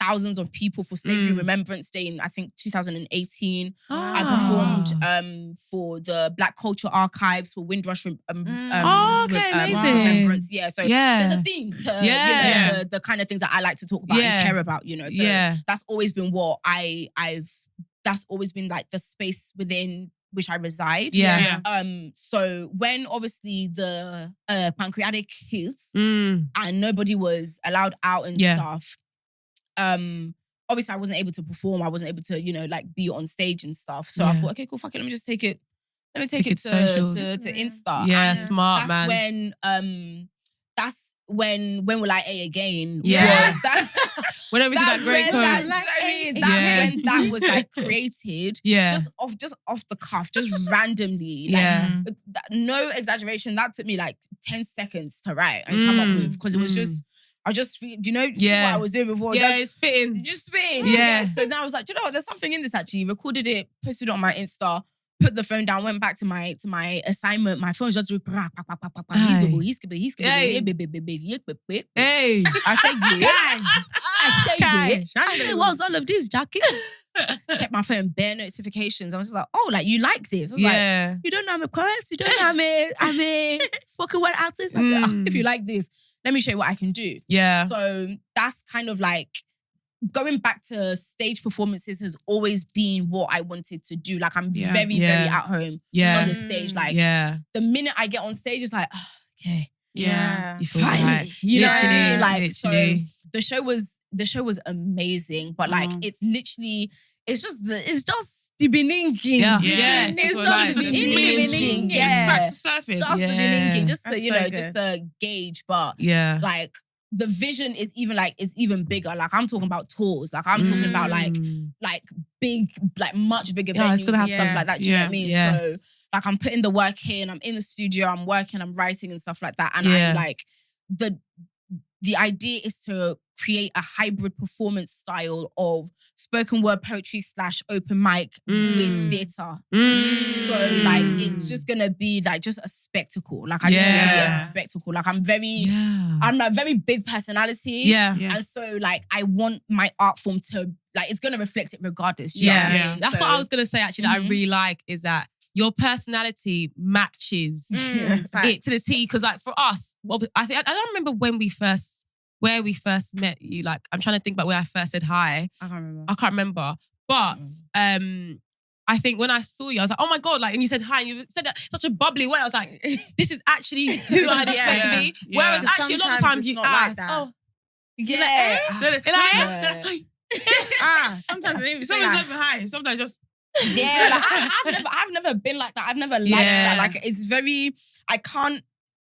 thousands of people for Slavery Remembrance Day in, I think, 2018. I performed for the Black Culture Archives for Windrush Remembrance. Yeah, so there's a theme to, to the kind of things that I like to talk about and care about, So that's always been what that's always been the space within which I reside. So when obviously the pancreatic hit and nobody was allowed out and stuff, obviously I wasn't able to perform. I wasn't able to, be on stage and stuff. So I thought, okay, cool, fuck it. Let me just take it. Let me take it to Insta. Yeah, smart, that's man. That's when Will I A Again was that. Whenever we did that great quote. That's when that was created. Just off the cuff, just randomly. No exaggeration. That took me 10 seconds to write and come up with because it was just. I just, see what I was doing before? It's spitting. Just spitting. Yeah. So then I was like, you know what? There's something in this actually. Recorded it, posted it on my Insta, put the phone down, went back to my assignment. My phone just Hey. I said, I said, what's all of this, Jackie? check my phone, bare notifications. I was just like, oh, like you like this? I was like, you don't know I'm a poet? You don't know I'm a spoken word artist? I said, if you like this, let me show you what I can do. Yeah. So that's kind of like, going back to stage performances has always been what I wanted to do. Like I'm very at home on the stage. Like the minute I get on stage, it's like, oh, okay. Yeah. Finally. Right. You know what I Literally, mean? Like literally. so the show was amazing. But like it's literally it's just the beginning. Yeah. It's just the beginning. Scratch the surface. Just the beginning. Just to, That's you so know, good. just to gauge. But Yeah. like the vision is even bigger. Like I'm talking about tours. Like I'm talking about like big, like much bigger Yeah, it's venues gonna and have stuff like that. Do you know what I mean? Yes. So like I'm putting the work in. I'm in the studio. I'm working. I'm writing and stuff like that. And I'm like the idea is to create a hybrid performance style of spoken word poetry / open mic with theatre. So like it's just gonna be like just a spectacle. Like I just want it to be a spectacle. Like I'm a very big personality. And so like I want my art form to like it's gonna reflect it regardless. Do you know what I'm saying? That's what I was gonna say actually that I really like is that your personality matches it to the T. Because like for us, well, I don't remember where we first met you. Like I'm trying to think about where I first said hi. I can't remember. But I think when I saw you, I was like, oh my God, like, and you said hi, and you said that such a bubbly way. I was like, this is actually who I'd expect to be. Whereas actually a lot of times you ask, sometimes I even say Sometimes not even high. Sometimes just I've never been like that. I've never liked that. Like it's very,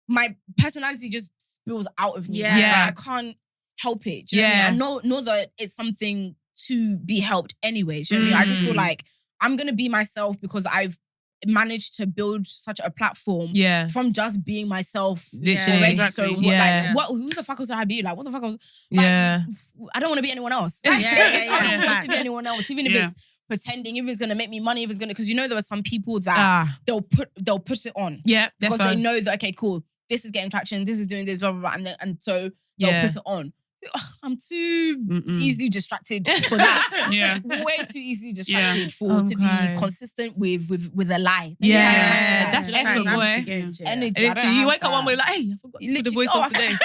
my personality just spills out of me. Like, I can't help it. Do you know what I mean? I know that it's something to be helped anyways. Do you know what I mean? I just feel like I'm gonna be myself because I've managed to build such a platform from just being myself. Literally. Already. Exactly. So who the fuck else would I be? Like what the fuck else? Like, I don't want to be anyone else. I don't want to be anyone else. Even if it's pretending, if it's gonna make me money, if it's gonna, because you know there are some people that they'll push it on. Because they know that, okay, cool, this is getting traction, this is doing this, blah blah blah, and so they'll put it on. I'm too easily distracted for that. Way too easily distracted to be consistent with a lie. That's effort, boy. Energy. You wake up one way like, hey, I forgot to put the voice on today.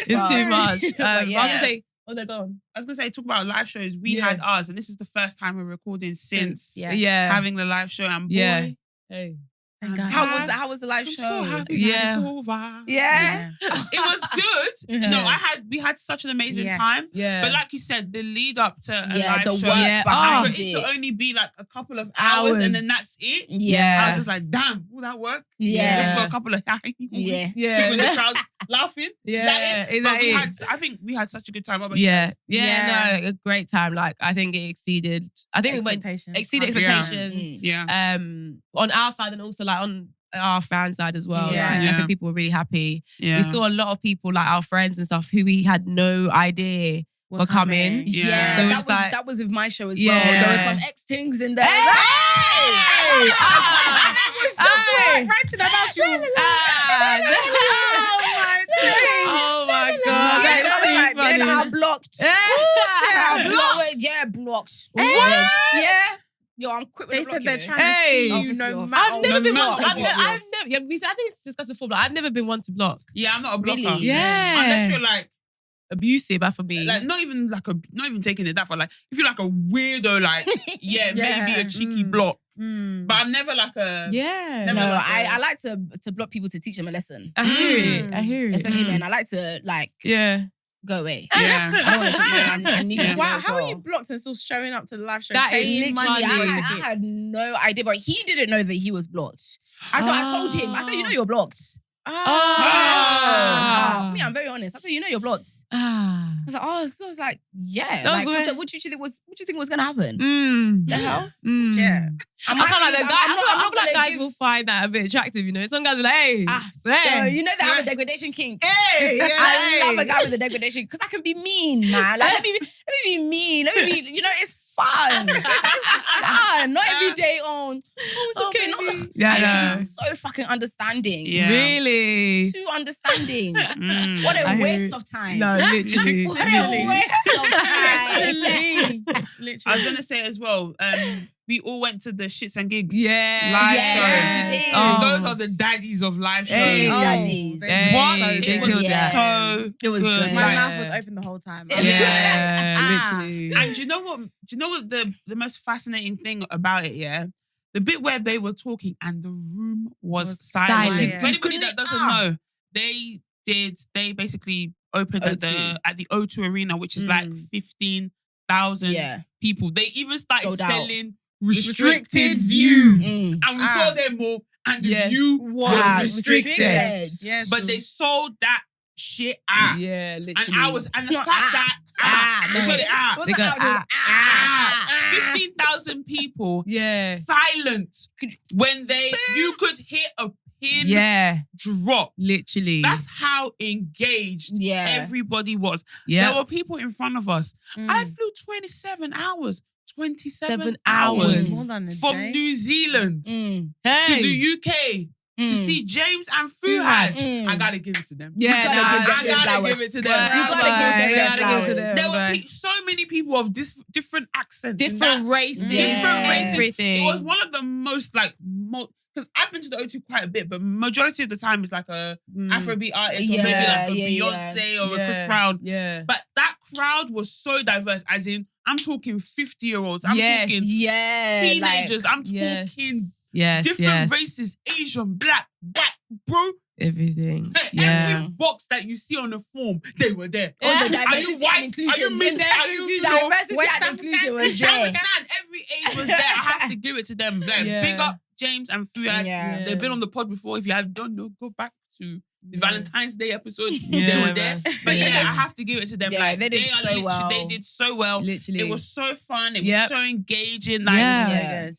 It's too much. I was gonna say, go on. I was gonna say, talk about live shows. We had ours, and this is the first time we're recording since having the live show. And boy, hey. How was the live show? So happy that it's over. It was good. No, we had such an amazing time. But like you said, the lead up to a live the show, work behind for it to only be like a couple of hours and then that's it. I was just like, damn, all that work. Just for a couple of with the crowd laughing. I think we had such a good time. What about you guys? No, a great time. Like I think it exceeded. I think expectations. It exceeded expectations. On our side and also like on our fan side as well. I think people were really happy. We saw a lot of people, like our friends and stuff, who we had no idea were coming. So that was with my show as well. There were some ex-tings in there. I was just writing about you. Oh my God. Then I blocked. Blocked. Yo, I'm quick with They the said block, they're you know. trying to see you no matter. I've never been No one. matter what. I think it's discussed before, but I've never been one to block. Yeah, I'm not a blocker. Really? Yeah. Unless you're like Abusive, for me. like not even taking it that far. Like if you're like a weirdo, like maybe a cheeky block. But I'm never like a I like to block people to teach them a lesson. I hear it. Especially men. I like to go away. Yeah. I don't want to talk to you. I need you to Wow, go as how well. are you blocked and still showing up to the live show? That is paying Literally, money? I had no idea, but he didn't know that he was blocked. I told him. I said, you know you're blocked. Me, I'm very honest. I said, you know you're blocked. I was like, so I was like, what do you think was gonna happen? The hell? Yeah. I feel like guys will find that a bit attractive, you know. Some guys will be like, so you know they have a degradation kink. I love a guy with a degradation because I can be mean, man. Like, let me be mean. Let me be, it's fun. It's fun. Not every day on. It's okay. Not Yeah, I used to be so fucking understanding. Yeah. Really? Too understanding. What a waste of time. No, literally. What a waste of time. Literally. I was gonna say as well. We all went to the Shits and Gigs. Yeah. Live Yes, shows. we did. Oh. Those are the daddies of live shows. Hey. Daddies. What? Hey, It was killed that. so It was good. My Like, mouth was open the whole time. Yeah, literally. And do you know what? Do you know what the most fascinating thing about it? Yeah, the bit where they were talking and the room was silent. silent. For anybody that doesn't know, they basically opened at O2. the O2 Arena, which is like 15,000 people. They even started Sold out. selling restricted view, and we saw them all, and the view was restricted. Yes. But they sold that shit out. Yeah, literally. And I was, and the No, fact that they sold it out. What's that? 15,000 people silent when you could hear a pin drop. Literally. That's how engaged everybody was. Yeah. There were people in front of us. I flew 27 hours. 27 7 hours More than a from day. New Zealand to Hey. the UK to see James and Fuhad. I gotta give it to them. Yeah, gotta nah, give them I gotta flowers. give it to them. You gotta give them their flowers. There were so many people of different accents, in different that- races, different races. everything. It was one of the most like because I've been to the O2 quite a bit, but majority of the time it's like a Afrobeat artist or maybe like a Beyonce or a Chris Brown. Yeah. But that crowd was so diverse, as in I'm talking 50-year-olds, I'm talking teenagers, I'm talking different races, Asian, black, white, bro. Everything. Every box that you see on the form, they were there. All the Are diversity you white? and inclusion. Are you mixed? Are you Diversity and inclusion was I there. understand. Every age was there. I have to give it to them. Like, big up James and Fuad. Yeah. They've been on the pod before. If you don't know, go back to the Valentine's Day episode. Yeah, They were there. man. But I have to give it to them. Yeah, like they did are so well. They did so well. Literally. It was so fun. It was so engaging. Like, Yeah.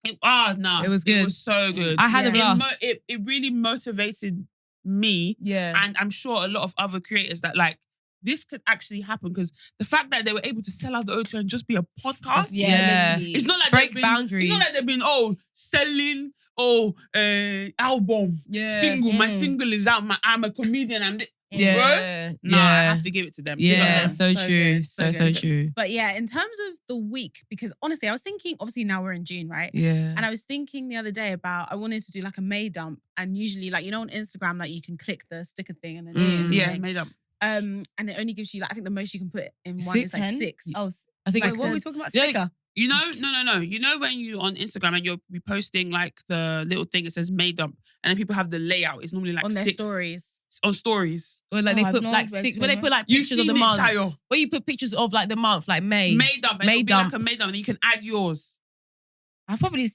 it was good. It was so good. I had a blast. It really motivated me. Yeah. And I'm sure a lot of other creators that like, this could actually happen because the fact that they were able to sell out the O2 and just be a podcast. Literally. It's not like break they've been, boundaries. It's not like they've been selling album single. My single is out. I'm a comedian. Bro. No, I have to give it to them. Yeah, so So true. good, So good. true. But yeah, in terms of the week, because honestly, I was thinking, obviously now we're in June, right? Yeah. And I was thinking the other day about, I wanted to do like a May dump. And usually like, on Instagram, like you can click the sticker thing and then do the Yeah, thing. made up. And it only gives you like, I think the most you can put in one Six? is like 10? 6. Oh, I think wait, it's what are we talking about? Yeah, Sticker? You know, no. You know when you on Instagram and you're reposting like the little thing that says made up, and then people have the layout. It's normally like on their 6 stories. on stories. Or like Oh, they I've put not like read 6, to where they them. put like You've pictures seen of the it, month. Sayo. Where you put pictures of like the month, like May. Made up. And Made it'll be up. like a made up, and you can add yours. I've probably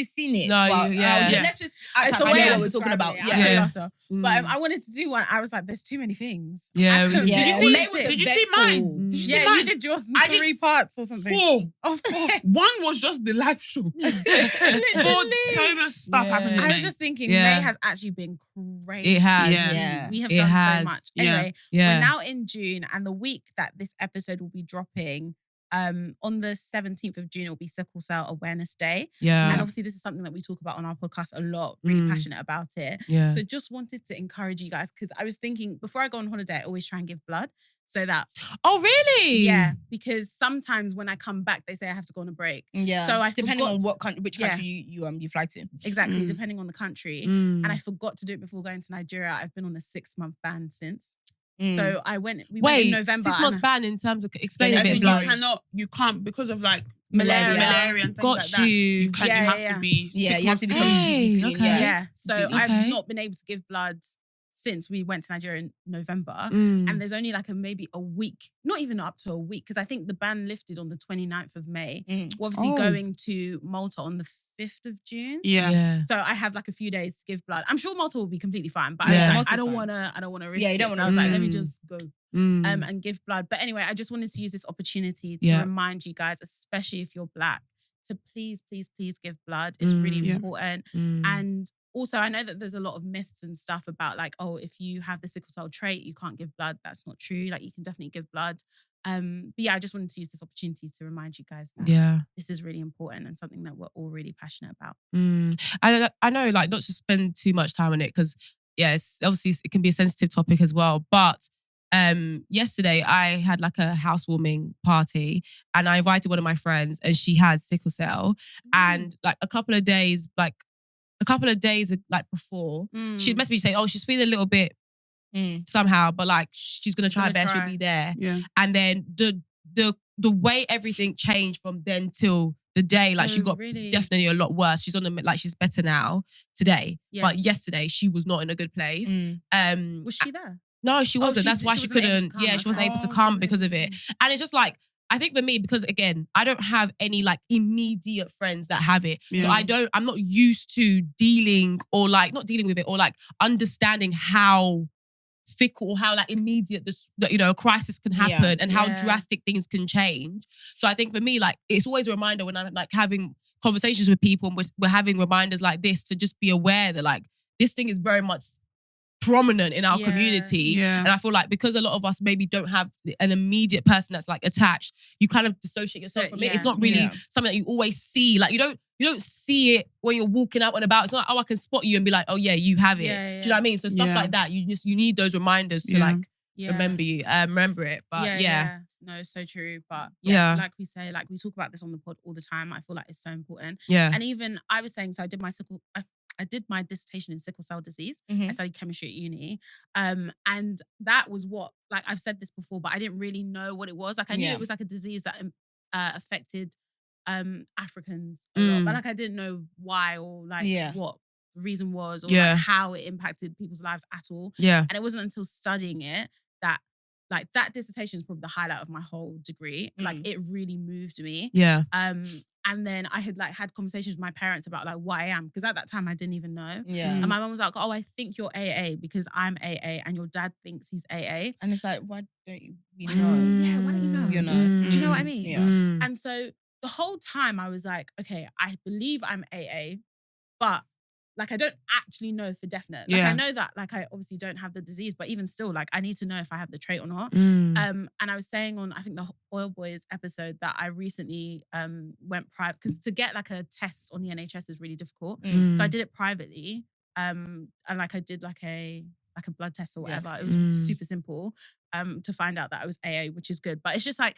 seen it. No, but, yeah. let's just act It's like a way I know of what we're talking about. describing it. I'll show you Yeah. after. But I wanted to do one. I was like, there's too many things. Yeah, I we- couldn't- Yeah. Did you Well, see, May was a Did you bit see mine? full. Did you see yeah, mine? you did yours in I did 3 parts or something. 4. Oh, 4. One was just the live show. 4, so much stuff Yeah. happened. I was just thinking, Yeah. May has actually been crazy. It has. Yeah. We have It done has. so much. Yeah. Anyway, Yeah. we're now in June, and the week that this episode will be dropping, on the 17th of June, it will be Sickle Cell Awareness Day. Yeah. And obviously, this is something that we talk about on our podcast a lot, really passionate about it. Yeah. So just wanted to encourage you guys, because I was thinking, before I go on holiday, I always try and give blood. So that, Oh, really? yeah, because sometimes when I come back, they say I have to go on a break. Yeah. So I depending on forgot- what country, which country you fly to. Exactly, depending on the country. Mm. And I forgot to do it before going to Nigeria. I've been on a 6-month ban since. Mm. So we went Wait, in November. 6 months and- ban in terms of explain a As bit. in Sorry. you can't because of like Malaria. malaria and things Got like that. you. You Yeah, have yeah. to be. Yeah, 6 you have to be months- Hey, completely clean. okay. Yeah. So Okay. I've not been able to give blood since we went to Nigeria in November. Mm. And there's only like maybe a week, not even up to a week, because I think the ban lifted on the 29th of May. We're obviously Oh. going to Malta on the 5th of June. Yeah. So I have like a few days to give blood. I'm sure Malta will be completely fine, but Yeah. I was like, Malta's I don't fine. want to risk Yeah, you don't it. wanna So I was like, let me risk it. just go Mm. and give blood. But anyway, I just wanted to use this opportunity to Yeah. remind you guys, especially if you're Black, to please give blood. It's really Yeah. important. Mm. And also, I know that there's a lot of myths and stuff about like, oh, if you have the sickle cell trait, you can't give blood. That's not true. Like, you can definitely give blood. But yeah, I just wanted to use this opportunity to remind you guys that this is really important and something that we're all really passionate about. I know, like, not to spend too much time on it because, yes, obviously it can be a sensitive topic as well. But yesterday I had like a housewarming party and I invited one of my friends and she has sickle cell. And like a couple of days like before, she'd messaged me saying, oh, she's feeling a little bit somehow, but like she's gonna try her best, she'll be there. Yeah. And then the way everything changed from then till the day, like she got definitely a lot worse. She's on the, like, she's better now today. Yeah. But yesterday she was not in a good place. Was she there? No, she wasn't. That's why she couldn't. Yeah, she wasn't able to come because of it. And it's just like, I think for me, because again, I don't have any like immediate friends that have it. So I'm not used to dealing or like, not dealing with it or like understanding how fickle or how like immediate this, you know, a crisis can happen and how drastic things can change. So I think for me, like, it's always a reminder when I'm like having conversations with people and we're having reminders like this to just be aware that like this thing is very much prominent in our community. And I feel like because a lot of us maybe don't have an immediate person that's like attached, you kind of dissociate yourself from it. It's not really something that you always see. Like you don't see it when you're walking out and about. It's not like, oh, I can spot you and be like, oh yeah, you have it. Do you know what I mean? So stuff like that, you need those reminders to like remember it. But no, so true. But like we say, like we talk about this on the pod all the time. I feel like it's so important. And even I was saying, so I did my dissertation in sickle cell disease. I studied chemistry at uni. And that was what, like I've said this before, but I didn't really know what it was. Like I knew it was like a disease that affected Africans a lot, but like I didn't know why or like what the reason was or like how it impacted people's lives at all. And it wasn't until studying it that like that dissertation is probably the highlight of my whole degree. Like it really moved me. And then I had like had conversations with my parents about like what I am, because at that time I didn't even know. And my mum was like, oh, I think you're AA because I'm AA and your dad thinks he's AA. And it's like, why don't you know? Yeah, why don't you know? You know. Do you know what I mean? And so the whole time I was like, okay, I believe I'm AA, but like I don't actually know for definite. Like I know that like I obviously don't have the disease, but even still, like I need to know if I have the trait or not. And I was saying on I think the Oil Boys episode that I recently went private because to get like a test on the NHS is really difficult. So I did it privately. And like I did like a blood test or whatever. It was super simple to find out that I was AA, which is good. But it's just like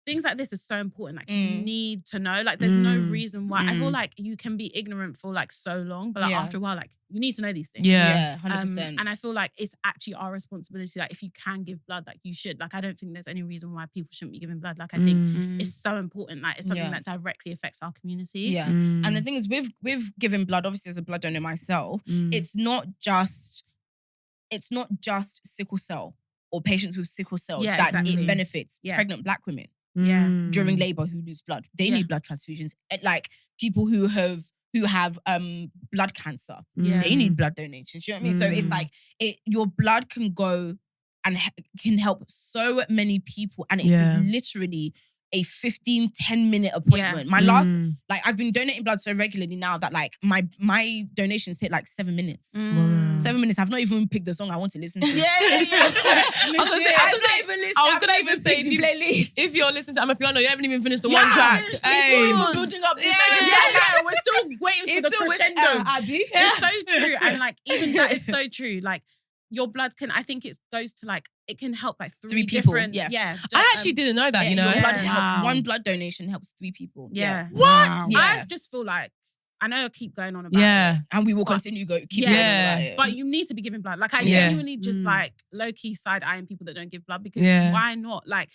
things like this is so important. Like you need to know. Like there's no reason why. I feel like you can be ignorant for like so long, but like after a while, like you need to know these things. 100%. And I feel like it's actually our responsibility. Like if you can give blood, like you should. Like I don't think there's any reason why people shouldn't be giving blood. Like I think it's so important. Like it's something that directly affects our community. And the thing is with giving blood, obviously as a blood donor myself, it's not just sickle cell or patients with sickle cell that it benefits pregnant Black women. During labor who lose blood. They need blood transfusions. Like people who have blood cancer. They need blood donations. Do you know what I mean? So it's like your blood can go and can help so many people, and it is literally a 15-10-minute appointment. My last, like I've been donating blood so regularly now that like my donations take like 7 minutes. 7 minutes. I've not even picked the song I want to listen to. I was gonna even say if you're listening to Amapiano, you haven't even finished the one track. It's not even building up. We're still waiting for the crescendo. It's so true, and like even that is so true. Like your blood can, I think it goes to like, it can help like three people. Different. I actually didn't know that, you know. One blood donation helps 3 people. What? Wow. I just feel like, I know I keep going on about it. And we will continue keep going on about it. But you need to be giving blood. Like I genuinely just like low-key side-eyeing people that don't give blood because why not? Like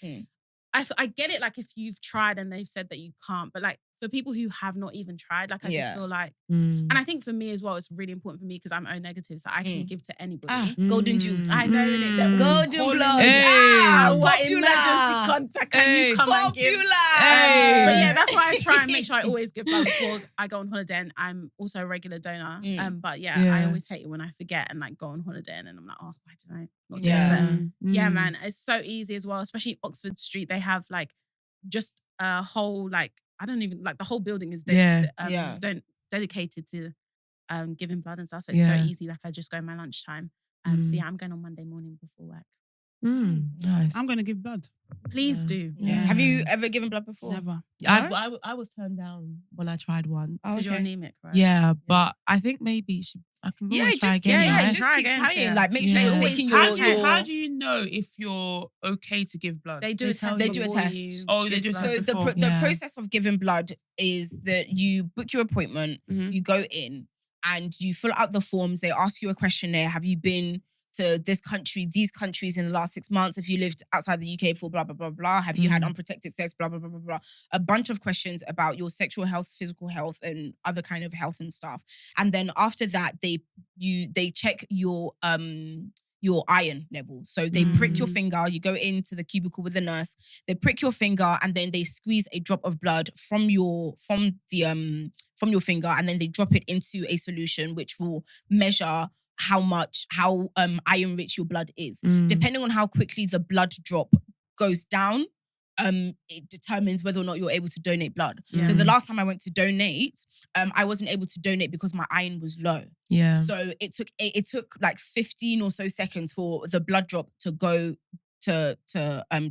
I get it, like if you've tried and they've said that you can't, but like for people who have not even tried, like I just feel like, and I think for me as well, it's really important for me because I'm O negative, so I can give to anybody. Golden juice. I know it. Golden blood. What emergency contact can you come and give? But yeah, that's why I try and make sure I always give blood before I go on holiday, and I'm also a regular donor. But I always hate it when I forget and like go on holiday and then I'm like, oh, why did I not do that? Yeah, man, it's so easy as well, especially Oxford Street. They have like just a whole like, I don't even, like the whole building is dedicated to giving blood and stuff. So it's so easy. Like I just go in my lunchtime. So yeah, I'm going on Monday morning before work. Nice. I'm going to give blood. Please do. Yeah. Have you ever given blood before? Never. No? I was turned down when I tried once. Because you're anemic, right? Yeah, but I think maybe I can always try again. Yeah, right? just keep trying. Like, make sure you're taking How your... do you know if you're okay to give blood? They do a test. They do a test. Oh, they do a test. So the process of giving blood is that you book your appointment, you go in, and you fill out the forms. They ask you a questionnaire. Have you been to this country, these countries in the last 6 months? Have you lived outside the UK for blah, blah, blah, blah? Have you had unprotected sex, blah, blah, blah, blah, blah. A bunch of questions about your sexual health, physical health, and other kind of health and stuff. And then after that, they check your iron level. So they prick your finger, you go into the cubicle with the nurse, they prick your finger, and then they squeeze a drop of blood from your finger, and then they drop it into a solution which will measure how iron rich your blood is. Depending on how quickly the blood drop goes down, it determines whether or not you're able to donate blood. So the last time I went to donate, I wasn't able to donate because my iron was low. Yeah. So it took like 15 or so seconds for the blood drop to go to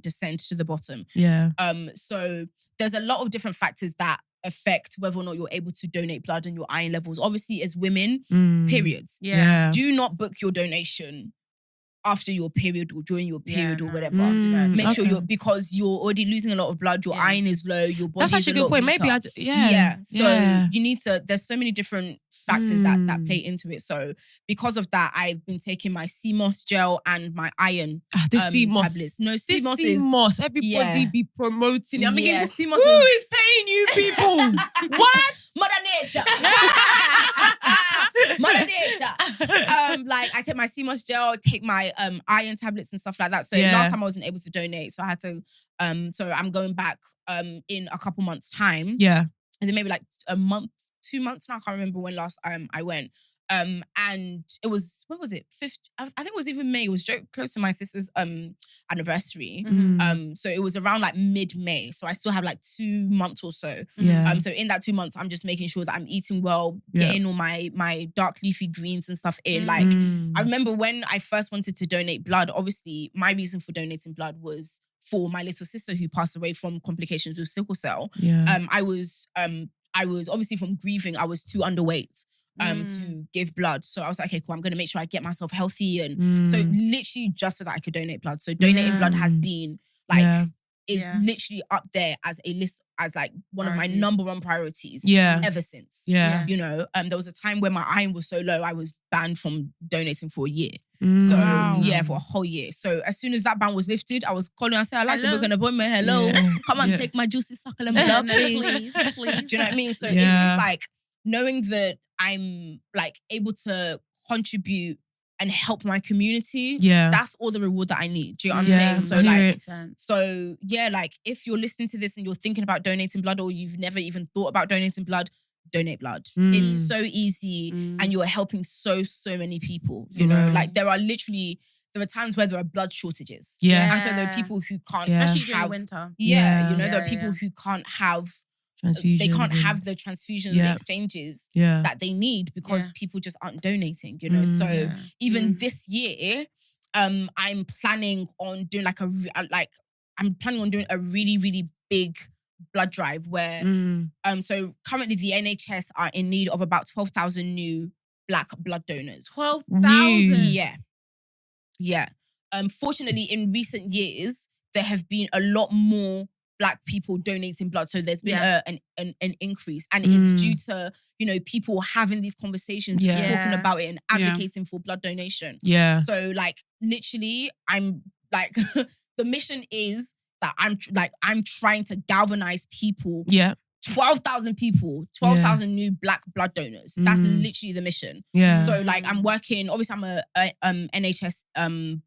descend to the bottom. Yeah. So there's a lot of different factors that affect whether or not you're able to donate blood and your iron levels. Obviously, as women, periods. Yeah. Do not book your donation after your period or during your period or whatever. Make sure because you're already losing a lot of blood, your iron is low, your body is a lot weaker. That's actually a good point. Maybe So you need to, there's so many different factors that play into it. So because of that, I've been taking my CMOS gel and my iron tablets. No, CMOS is... CMOS, everybody be promoting it. I mean, CMOS who is paying you people? What? Mother Nature. Mother Nature. Like I take my CMOS gel, take my iron tablets and stuff like that. So last time I wasn't able to donate, so I had to. So I'm going back in a couple months' time. Yeah, and then maybe like a month, 2 months now. I can't remember when last I went. And it was, when was it? I think it was even May. It was close to my sister's anniversary. So it was around like mid-May. So I still have like 2 months or so. So in that 2 months, I'm just making sure that I'm eating well, getting all my dark leafy greens and stuff in. Like I remember when I first wanted to donate blood, obviously my reason for donating blood was for my little sister who passed away from complications with sickle cell. I was obviously from grieving, I was too underweight to give blood. So I was like, okay, cool, I'm going to make sure I get myself healthy. And so literally just so that I could donate blood. So donating blood has been like, is literally up there as a list, as like one of my number one priorities ever since. You know, there was a time where my iron was so low, I was banned from donating for a year. So for a whole year. So as soon as that ban was lifted, I was calling and saying, I'd like to book an appointment. Hello, come and take my juicy suckle and blood, please. Do you know what I mean? So it's just like knowing that I'm like able to contribute and help my community. That's all the reward that I need. Do you know what I'm saying? So like if you're listening to this and you're thinking about donating blood, or you've never even thought about donating blood, donate blood. It's so easy and you're helping so many people. You know, like there are times where there are blood shortages. And so there are people who can't, especially during winter. You know, there are people who can't have they can't have the transfusions and the exchanges that they need because people just aren't donating, you know. So even this year, I'm planning on doing a really, really big blood drive where so currently the NHS are in need of about 12,000 new black blood donors. 12,000? Yeah. Fortunately, in recent years, there have been a lot more black people donating blood. So there's been an increase. And it's due to, you know, people having these conversations and talking about it and advocating for blood donation. So like literally, I'm like, the mission is that I'm trying to galvanize people. 12,000 people, 12,000 new black blood donors. That's literally the mission. So like I'm working, obviously I'm a NHS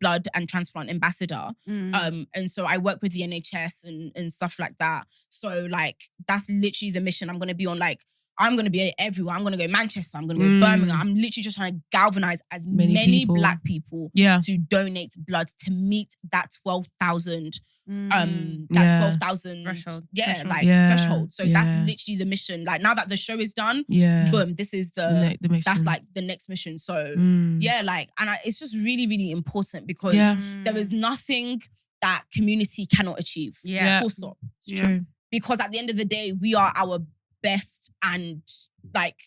blood and transplant ambassador. And so I work with the NHS and stuff like that. So like that's literally the mission. I'm going to be on like I'm going to be everywhere. I'm going to go Manchester. I'm going to go Birmingham. I'm literally just trying to galvanize as many Black people to donate blood to meet that 12,000 12,000 threshold. Threshold. So that's literally the mission. Like now that the show is done, boom, this is the mission. That's like the next mission. So it's just really, really important because there is nothing that community cannot achieve. Full stop. It's true. Because at the end of the day, we are our best, and like,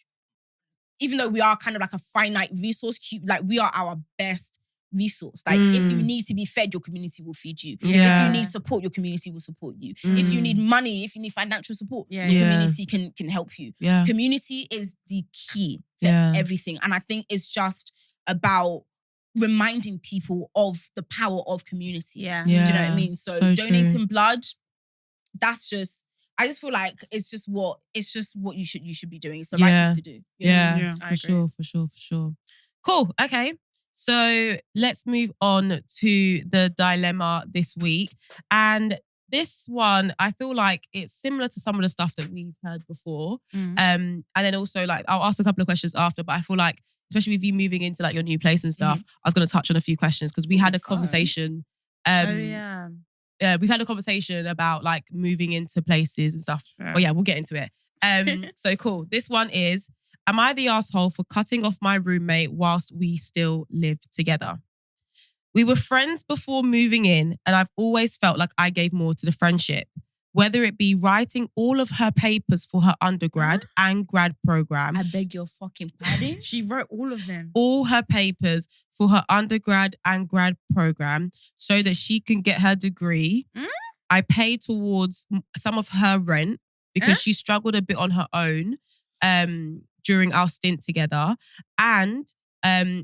even though we are kind of like a finite resource, like we are our best resource. Like if you need to be fed, your community will feed you. If you need support, your community will support you. If you need money, if you need financial support, your community can help you. Community is the key to everything. And I think it's just about reminding people of the power of community. Do you know what I mean? So donating blood, that's just, I just feel like it's just what you should be doing. It's the right thing to do. For sure. Cool. Okay. So let's move on to the dilemma this week. And this one, I feel like it's similar to some of the stuff that we've heard before. And then also like, I'll ask a couple of questions after, but I feel like, especially with you moving into like your new place and stuff, I was going to touch on a few questions because we had a conversation. We've had a conversation about like moving into places and stuff. Well, we'll get into it. So cool. This one is, am I the asshole for cutting off my roommate whilst we still live together? We were friends before moving in, and I've always felt like I gave more to the friendship, whether it be writing all of her papers for her undergrad and grad program. I beg your fucking pardon? She wrote all of them. All her papers for her undergrad and grad program so that she can get her degree. I paid towards some of her rent because she struggled a bit on her own during our stint together, and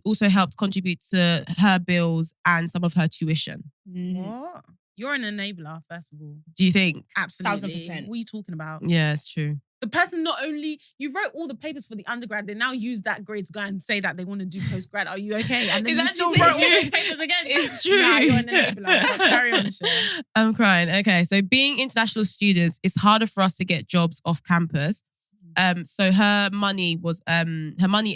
also helped contribute to her bills and some of her tuition. What? You're an enabler, first of all. Do you think? Absolutely. 1,000%. What are you talking about? Yeah, it's true. The person not only, you wrote all the papers for the undergrad, they now use that grade to go and say that they want to do postgrad. Are you okay? And then you still wrote all those papers again. It's true. Nah, you're an enabler. Carry on, Michelle. I'm crying. Okay, so being international students, it's harder for us to get jobs off campus. So her money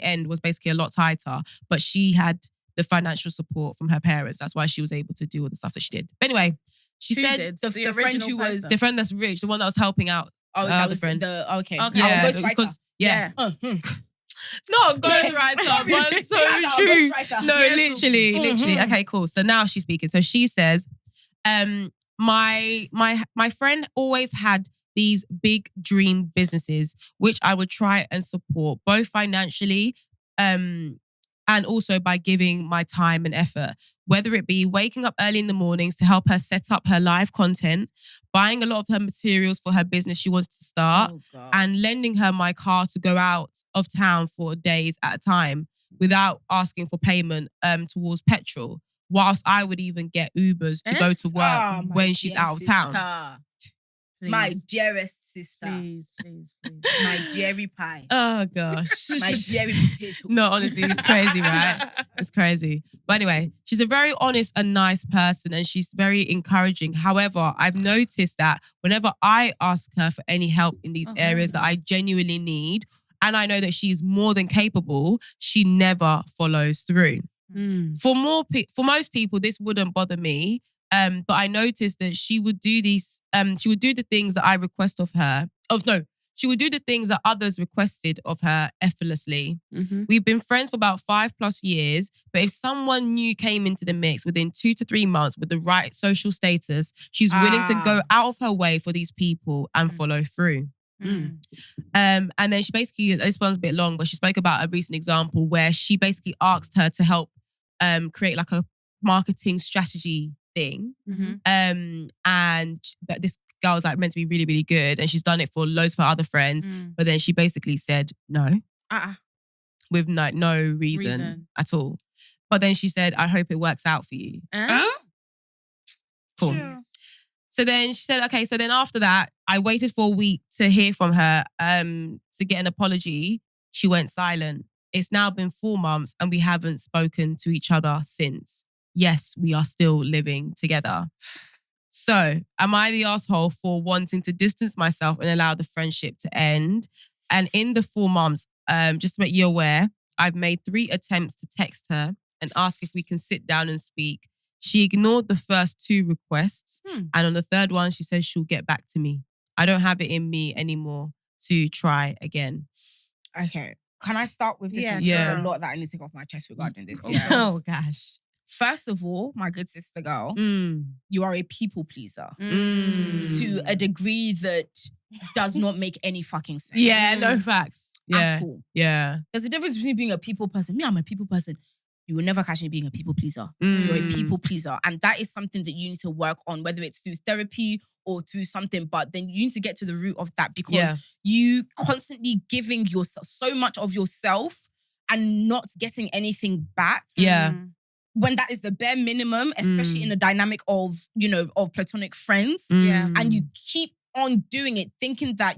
end was basically a lot tighter, but she had the financial support from her parents. That's why she was able to do all the stuff that she did. But anyway, she said did. The friend who was the friend that's rich, the one that was helping out. Oh, that was friend. Okay. Yeah, ghostwriter. Not ghostwriter, but so true. No, literally. Okay, cool. So now she's speaking. So she says, my friend always had these big dream businesses, which I would try and support both financially, and also by giving my time and effort, whether it be waking up early in the mornings to help her set up her live content, buying a lot of her materials for her business she wants to start, and lending her my car to go out of town for days at a time without asking for payment towards petrol, whilst I would even get Ubers to go to work when she's out of town. Please. My dearest sister. Please. My Jerry pie. Oh, gosh. My Jerry potato. No, honestly, it's crazy, right? It's crazy. But anyway, she's a very honest and nice person, and she's very encouraging. However, I've noticed that whenever I ask her for any help in these areas that I genuinely need, and I know that she's more than capable, she never follows through. For most people, this wouldn't bother me. But I noticed that she would do these. She would do the things that I request of her. She would do the things that others requested of her effortlessly. We've been friends for about 5+ years. But if someone new came into the mix within 2 to 3 months with the right social status, she's willing to go out of her way for these people and follow through. And then she basically, this one's a bit long, but she spoke about a recent example where she basically asked her to help create like a marketing strategy thing. And this girl was like meant to be really, really good, and she's done it for loads of her other friends, but then she basically said no. With no reason at all. But then she said, I hope it works out for you. Cool. Sure. So then she said, okay, so then after that, I waited for a week to hear from her to get an apology. She went silent. It's now been 4 months and we haven't spoken to each other since. Yes, we are still living together. So, am I the asshole for wanting to distance myself and allow the friendship to end? And in the 4 months, just to make you aware, I've made 3 attempts to text her and ask if we can sit down and speak. She ignored the first 2 requests. And on the 3rd one, she says she'll get back to me. I don't have it in me anymore to try again. Okay. Can I start with this one? Yeah. There's a lot that I need to take off my chest regarding this. Oh, gosh. First of all, my good sister girl, you are a people pleaser to a degree that does not make any fucking sense. Yeah, no facts. At all. Yeah. There's a difference between being a people person. Me, I'm a people person. You will never catch me being a people pleaser. You're a people pleaser. And that is something that you need to work on, whether it's through therapy or through something. But then you need to get to the root of that because you constantly giving yourself so much of yourself and not getting anything back. Yeah. When that is the bare minimum, especially in a dynamic of, of platonic friends. And you keep on doing it, thinking that,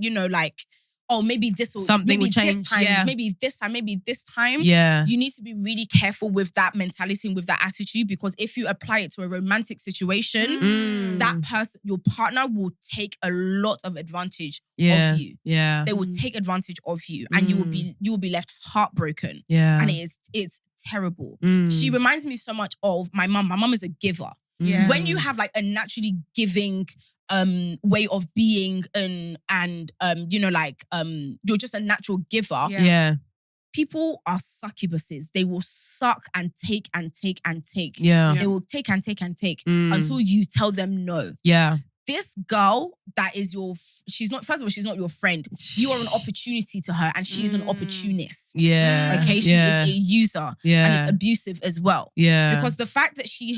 oh, maybe this will Something maybe will change. this time, maybe this time, maybe this time. Yeah. You need to be really careful with that mentality and with that attitude because if you apply it to a romantic situation, that person, your partner will take a lot of advantage of you. Yeah. They will take advantage of you and you will be left heartbroken. Yeah. And it's terrible. She reminds me so much of my mum. My mum is a giver. Yeah. When you have like a naturally giving way of being and you're just a natural giver. Yeah. People are succubuses. They will suck and take and take and take. Yeah. They will take and take and take until you tell them no. Yeah. This girl that is she's not your friend. You are an opportunity to her and she is an opportunist. Yeah. Okay. She is a user. Yeah. And it's abusive as well. Yeah. Because the fact that she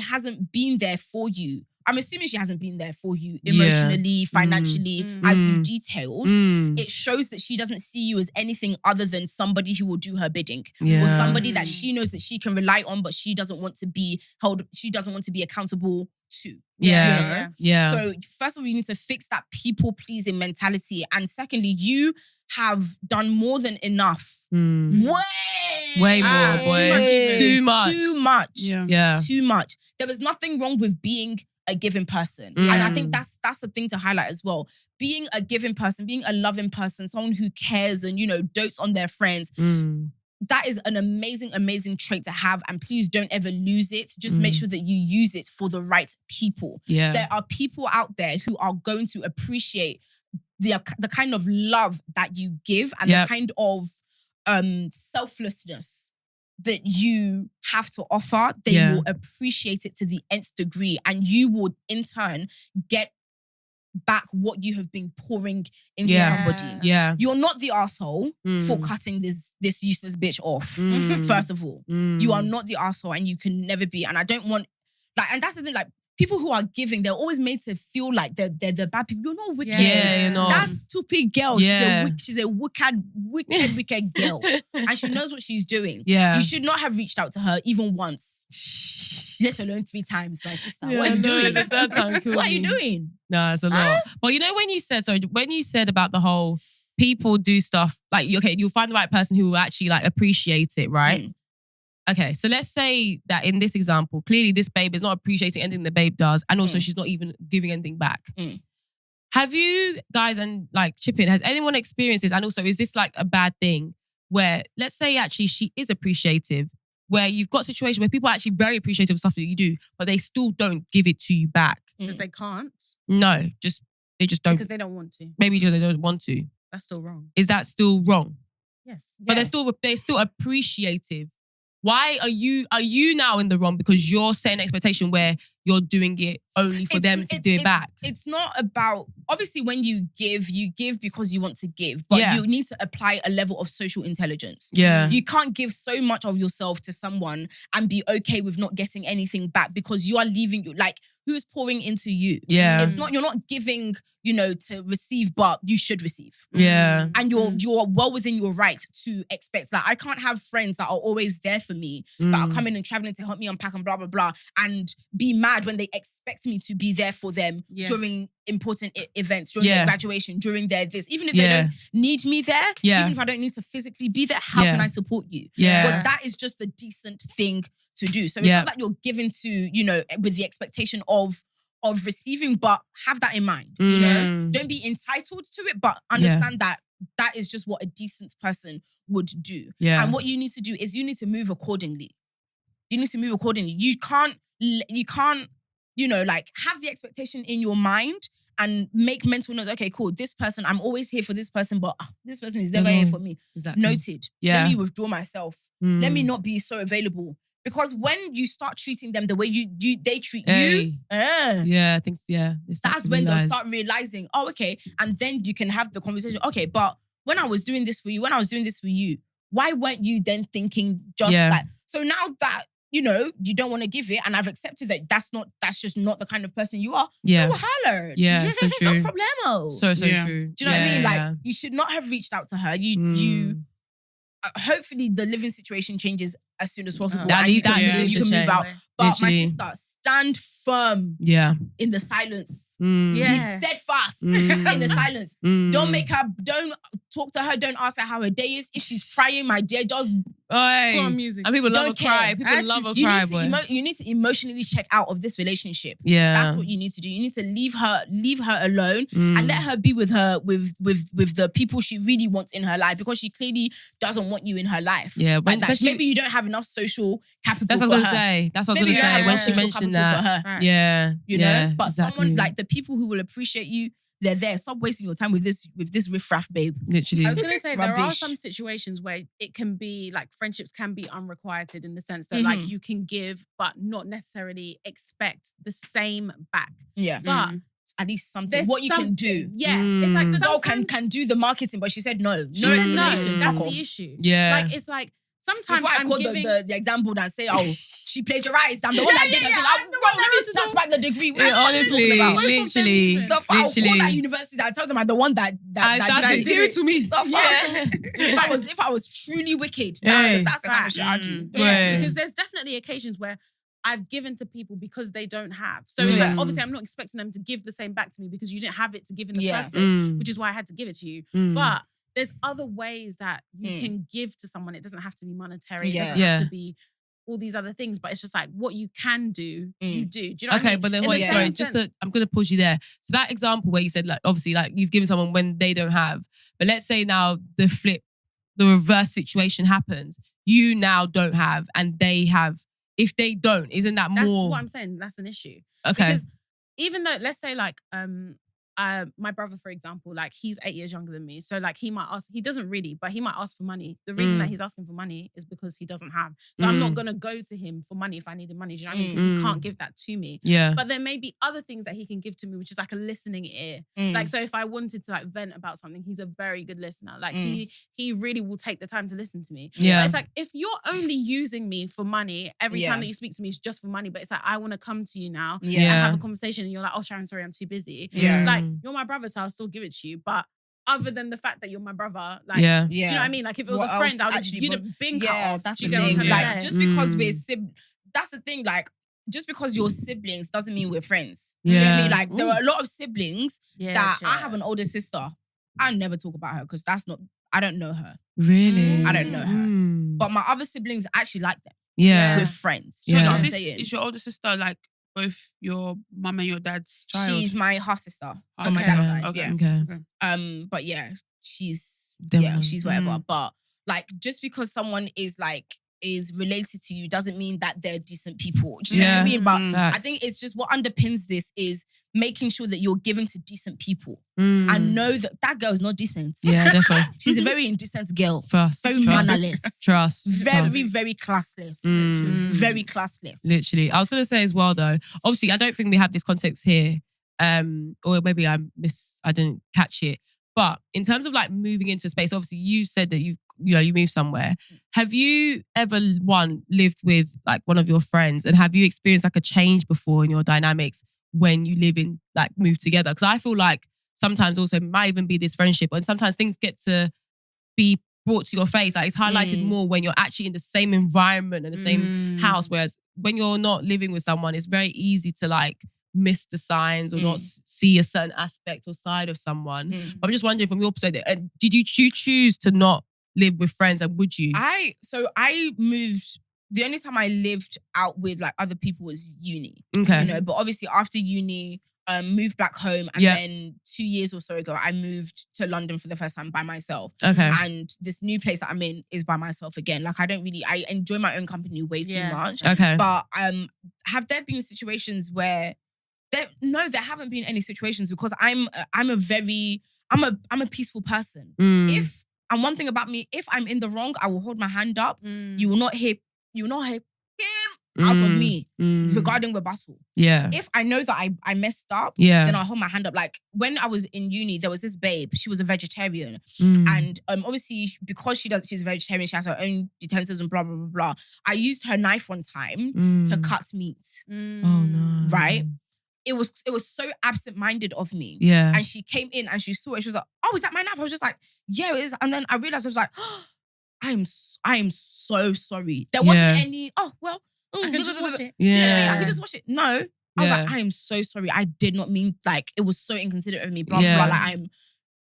hasn't been there for you, I'm assuming she hasn't been there for you emotionally, financially, as you've detailed. It shows that she doesn't see you as anything other than somebody who will do her bidding. Or somebody that she knows that she can rely on, but she doesn't want to be held, she doesn't want to be accountable to. Yeah. So first of all, you need to fix that people-pleasing mentality. And secondly, you have done more than enough. Way more, boy. Too much. Yeah. Too much. There was nothing wrong with being a giving person. And I think that's the thing to highlight as well. Being a giving person, being a loving person, someone who cares and, dotes on their friends. That is an amazing, amazing trait to have. And please don't ever lose it. Just make sure that you use it for the right people. Yeah. There are people out there who are going to appreciate the kind of love that you give and the kind of selflessness that you have to offer. They will appreciate it to the nth degree, and you would in turn get back what you have been pouring into somebody. Yeah. You're not the asshole for cutting this useless bitch off. First of all, you are not the asshole, and you can never be. And I don't want and that's the thing, people who are giving, they're always made to feel like they're the bad people. You're not wicked. Yeah, you're not. That stupid girl, she's a wicked girl. And she knows what she's doing. Yeah. You should not have reached out to her even once. Let alone 3 times, my sister. What are you doing? What are you doing? No, it's a lot. But when you said about the whole people do stuff, you'll find the right person who will actually appreciate it, right? Okay, so let's say that in this example, clearly this babe is not appreciating anything the babe does, and also she's not even giving anything back. Have you guys, and chip in, has anyone experienced this? And also, is this a bad thing where, let's say actually she is appreciative, where you've got situations where people are actually very appreciative of stuff that you do, but they still don't give it to you back? Because they can't? No, they just don't. Because they don't want to. Maybe because they don't want to. That's still wrong. Is that still wrong? Yes. But they're still appreciative. Why are you now in the wrong because you're setting an expectation where you're doing it only for them to do it back? It's not about, obviously when you give because you want to give, but you need to apply a level of social intelligence. Yeah. You can't give so much of yourself to someone and be okay with not getting anything back because you are leaving, who's pouring into you? Yeah. It's not, you're not giving, to receive, but you should receive. Yeah. And you're well within your right to expect. I can't have friends that are always there for me, that are coming and traveling to help me unpack and blah, blah, blah, and be mad when they expect me to be there for them during important events, during their graduation, during their this. Even if they don't need me there, even if I don't need to physically be there, how can I support you? Yeah. Because that is just the decent thing to do. So it's not that you're given to, with the expectation of of receiving, but have that in mind. You know, don't be entitled to it, but understand that is just what a decent person would do. Yeah. And what you need to do is you need to move accordingly. You can't, you know, like have the expectation in your mind and make mental notes. Okay, cool. This person, I'm always here for this person, but this person is never here for me. Exactly. Noted. Yeah. Let me withdraw myself. Let me not be so available. Because when you start treating them the way they treat you, I think that's when they'll start realizing, oh, okay. And then you can have the conversation. Okay, but when I was doing this for you, why weren't you then thinking just like? So now that you know you don't want to give it, and I've accepted that that's just not the kind of person you are. Yeah, no holler. Yeah, so true. No problemo. So true. Do you know what I mean? Like you should not have reached out to her. You hopefully the living situation changes as soon as possible. And you can move out. But my sister, stand firm in the silence. Be steadfast in the silence. Don't talk to her, don't ask her how her day is. If she's crying, my dear, just put on music. And people love a cry. People love a cry, boy. You need to emotionally check out of this relationship. Yeah. That's what you need to do. You need to leave her alone and let her be with the people she really wants in her life, because she clearly doesn't want you in her life. Yeah. Maybe you don't have enough social capital That's what I was going to say. That's what I was going to say when she mentioned that. Right. Yeah. You know? But someone like the people who will appreciate you, they're there. Stop wasting your time with this riffraff, babe. Literally. I was going to say, there are some situations where it can be like friendships can be unrequited in the sense that like you can give, but not necessarily expect the same back. Yeah. But at least something. What you can do. Yeah. It's like the girl can do the marketing, but she said no. No explanation. That's the issue. Yeah. Like it's like sometimes before I call the example and say, oh, she plagiarized. I'm the one that did it. Let me snatch back the degree. Honestly, literally. I'll call that university and tell them I'm the one that did it to me. If I was truly wicked, that's the kind of shit I do. Yes, because there's definitely occasions where I've given to people because they don't have. So it's like, obviously I'm not expecting them to give the same back to me because you didn't have it to give in the first place, which is why I had to give it to you. But there's other ways that you can give to someone. It doesn't have to be monetary. It doesn't have to be all these other things. But it's just like what you can do, you do. Do you know what I mean? But then wait, sorry, I'm going to pause you there. So that example where you said like, obviously like you've given someone when they don't have, but let's say now the reverse situation happens. You now don't have and they have. If they don't, isn't that more? That's what I'm saying. That's an issue. Okay. Because even though, let's say like, my brother, for example, like he's 8 years younger than me. So like he might ask, he doesn't really, but he might ask for money. The reason that he's asking for money is because he doesn't have. So I'm not going to go to him for money if I needed money. Do you know what I mean? Because he can't give that to me. Yeah. But there may be other things that he can give to me, which is like a listening ear. Like, so if I wanted to like vent about something, he's a very good listener. Like he really will take the time to listen to me. Yeah. But it's like, if you're only using me for money, every time that you speak to me is just for money, but it's like, I want to come to you now and have a conversation and you're like, oh, Sharon, sorry, I'm too busy. Yeah. Like, you're my brother, so I'll still give it to you. But other than the fact that you're my brother, like, do you know what I mean? Like, if it was a friend, I would you'd have been cut off. That's the thing. Like, just because we're that's the thing. Like, just because you're siblings doesn't mean we're friends. Do you know what I mean? Like, there are a lot of siblings that I have an older sister. I never talk about her because I don't know her. Really? I don't know her. But my other siblings actually like them. Yeah. We're friends. So You know what I'm saying? is your older sister like both your mum and your dad's child? She's my half sister Okay. from my dad's side. Okay. Yeah. But yeah, she's whatever. But like, just because someone is related to you doesn't mean that they're decent people. Do you know what I mean? But I think it's just what underpins this is making sure that you're giving to decent people. And know that girl is not decent. Yeah, definitely. She's a very indecent girl. Very Trust. mannerless. Trust. Very, very classless. Very classless. Literally. I was going to say as well though, obviously I don't think we have this context here. Or maybe I didn't catch it. But in terms of like moving into a space, obviously you said that you moved somewhere. Have you ever lived with like one of your friends, and have you experienced like a change before in your dynamics when you move together? Because I feel like sometimes also it might even be this friendship, and sometimes things get to be brought to your face. Like it's highlighted more when you're actually in the same environment and the same house. Whereas when you're not living with someone, it's very easy to like miss the signs or not see a certain aspect or side of someone. But I'm just wondering from your perspective, did you choose to not live with friends, and would you? I moved the only time I lived out with like other people was uni. Okay. You know, but obviously after uni, moved back home, and then 2 years or so ago, I moved to London for the first time by myself. Okay. And this new place that I'm in is by myself again. Like I enjoy my own company way too much. Okay. But have there been situations where there haven't been any situations, because I'm a peaceful person. And one thing about me, if I'm in the wrong, I will hold my hand up. You will not hear him out of me regarding rebuttal. Yeah. If I know that I messed up, then I'll hold my hand up. Like when I was in uni, there was this babe, she was a vegetarian. And obviously because she's a vegetarian, she has her own utensils and blah, blah, blah, blah. I used her knife one time to cut meat. Oh no. Right? It was so absent-minded of me. Yeah. And she came in and she saw it. She was like, "Oh, is that my knife?" I was just like, "Yeah, it is." And then I realized, I was like, oh, I am so sorry. There wasn't any, oh, well, I can just wash it. Do you know what I mean? Yeah. I could just wash it. No. I was like, I am so sorry. I did not mean, like, it was so inconsiderate of me. Blah, blah, blah. Like,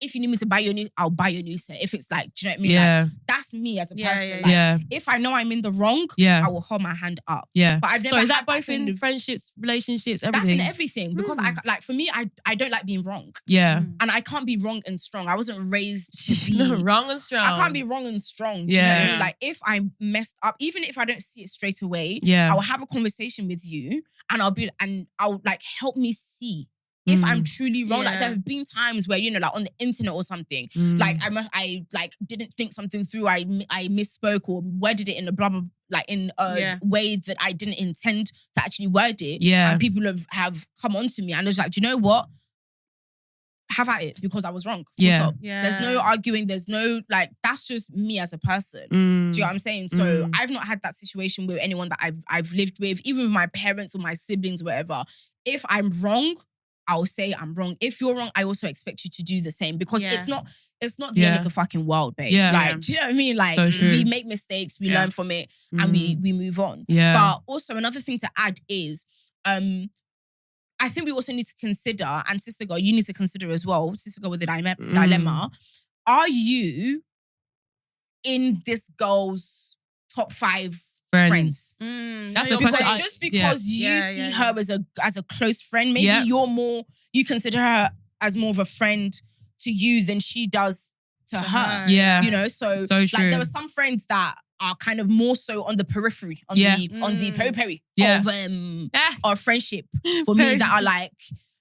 if you need me to buy you a new, I'll buy you a new set. If it's like, do you know what I mean? Yeah. Like, that's me as a person. Yeah. Like, if I know I'm in the wrong, I will hold my hand up. Yeah. But I've never. So is that both in friendships, relationships, everything? That's in everything. Because for me, I don't like being wrong. Yeah. And I can't be wrong and strong. I wasn't raised to be wrong and strong. I can't be wrong and strong. Do you know what I mean? Like if I messed up, even if I don't see it straight away, I will have a conversation with you, and I'll like help me see if I'm truly wrong. Like there have been times where, you know, like on the internet or something, like I like didn't think something through. I misspoke or worded it in a blah blah, like in a way that I didn't intend to actually word it. Yeah. And people have come on to me and it's like, do you know what? Have at it, because I was wrong. Yeah. There's no arguing. There's no, like, that's just me as a person. Do you know what I'm saying? So I've not had that situation with anyone that I've lived with, even with my parents or my siblings or whatever. If I'm wrong, I'll say I'm wrong. If you're wrong, I also expect you to do the same, because it's not the end of the fucking world, babe. Yeah. Like, do you know what I mean? Like, So true. we make mistakes, we learn from it, and we move on. Yeah. But also another thing to add is, I think we also need to consider, and Sister Girl, you need to consider as well, Sister Girl with the dilemma, are you in this girl's top 5 friends? That's a because question. just because you see her as a close friend, maybe you consider her as more of a friend to you than she does to her. Yeah. You know, so true. like there are some friends that are kind of more so on the periphery, on the periphery of our friendship for me, that are like,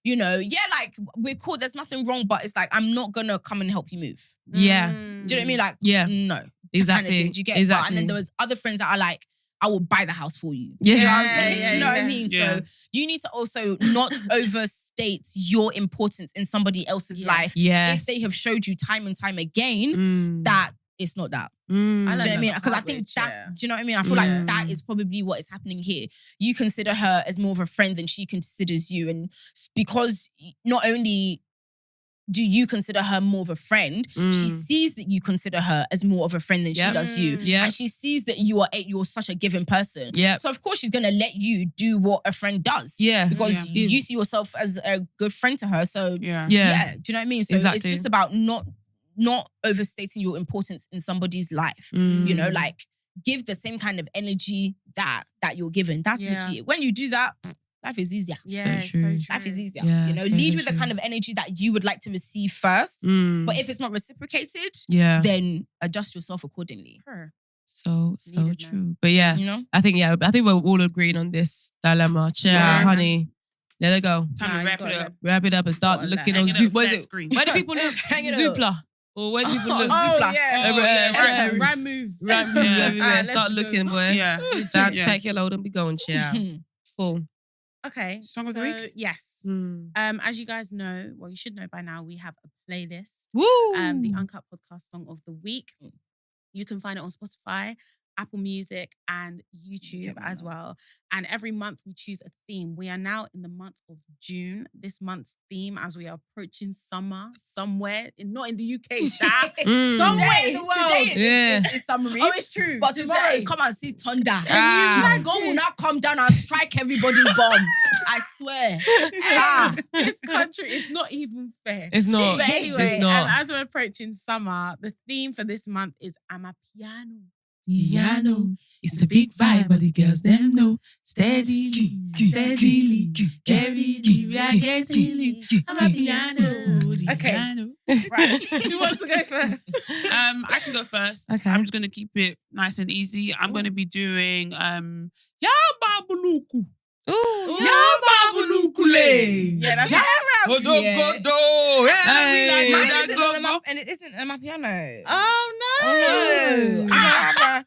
you know, like we're cool, there's nothing wrong, but it's like I'm not gonna come and help you move. Yeah. Do you know what I mean? Like, no. Exactly. Kind of thing. Do you get exactly. But, and then there was other friends that are like, I will buy the house for you. Yeah. Do you know what I'm saying? Do you know what I mean? Yeah. So you need to also not overstate your importance in somebody else's life. Yes. If they have showed you time and time again that it's not that. I Do you know like what I mean? that Because I think coverage, that's, do you know what I mean? I feel like that is probably what is happening here. You consider her as more of a friend than she considers you. And because not only do you consider her more of a friend, she sees that you consider her as more of a friend than she does you. And she sees that you're such a giving person. So of course she's going to let you do what a friend does. Because you see yourself as a good friend to her. So do you know what I mean? So it's just about not overstating your importance in somebody's life. You know, like give the same kind of energy that you're given. That's legit. When you do that, life is easier. Yeah, so true. Life is easier. Yeah, you know, so lead with true. the kind of energy that you would like to receive first. But if it's not reciprocated, then adjust yourself accordingly. So Needed, true. man. But yeah, You know? I think we're all agreeing on this dilemma. Honey. Let it go. Time to wrap it up. Wrap it up and start looking on Hang it Zoop. up, Where flat screen. do people look? Hang it up. Zoopla. Or where do people look? Zoopla. Right move. Right, Alright, start let's looking, go. boy. Yeah. Time to pack your load and be going, child. Full. Okay. Song of the week? Yes. Mm. As you guys know, well, you should know by now, we have a playlist. Woo! The Uncut Podcast Song of the Week. You can find it on Spotify, Apple Music, and YouTube as well. And every month we choose a theme. We are now in the month of June. This month's theme, as we are approaching summer, somewhere, not in the UK, somewhere in the world. Today is summery. Oh, it's true. But tomorrow, come and see thunder. imagine? God will not come down and strike everybody's bomb. I swear. This country is not even fair. It's not. But anyway, It's not. and as we're approaching summer, the theme for this month is Amapiano. Diano. It's a big vibe, but the girls them know. Steadily, steadily, steadily, we are getting I'm a piano. Okay. Right. Who wants to go first? I can go first. Okay. I'm just gonna keep it nice and easy. I'm gonna be doing Ya Babuluku. Ooh. Ya Babulukule. Yeah, that's Godo. And it isn't a Mapiano. Oh no. Oh, no.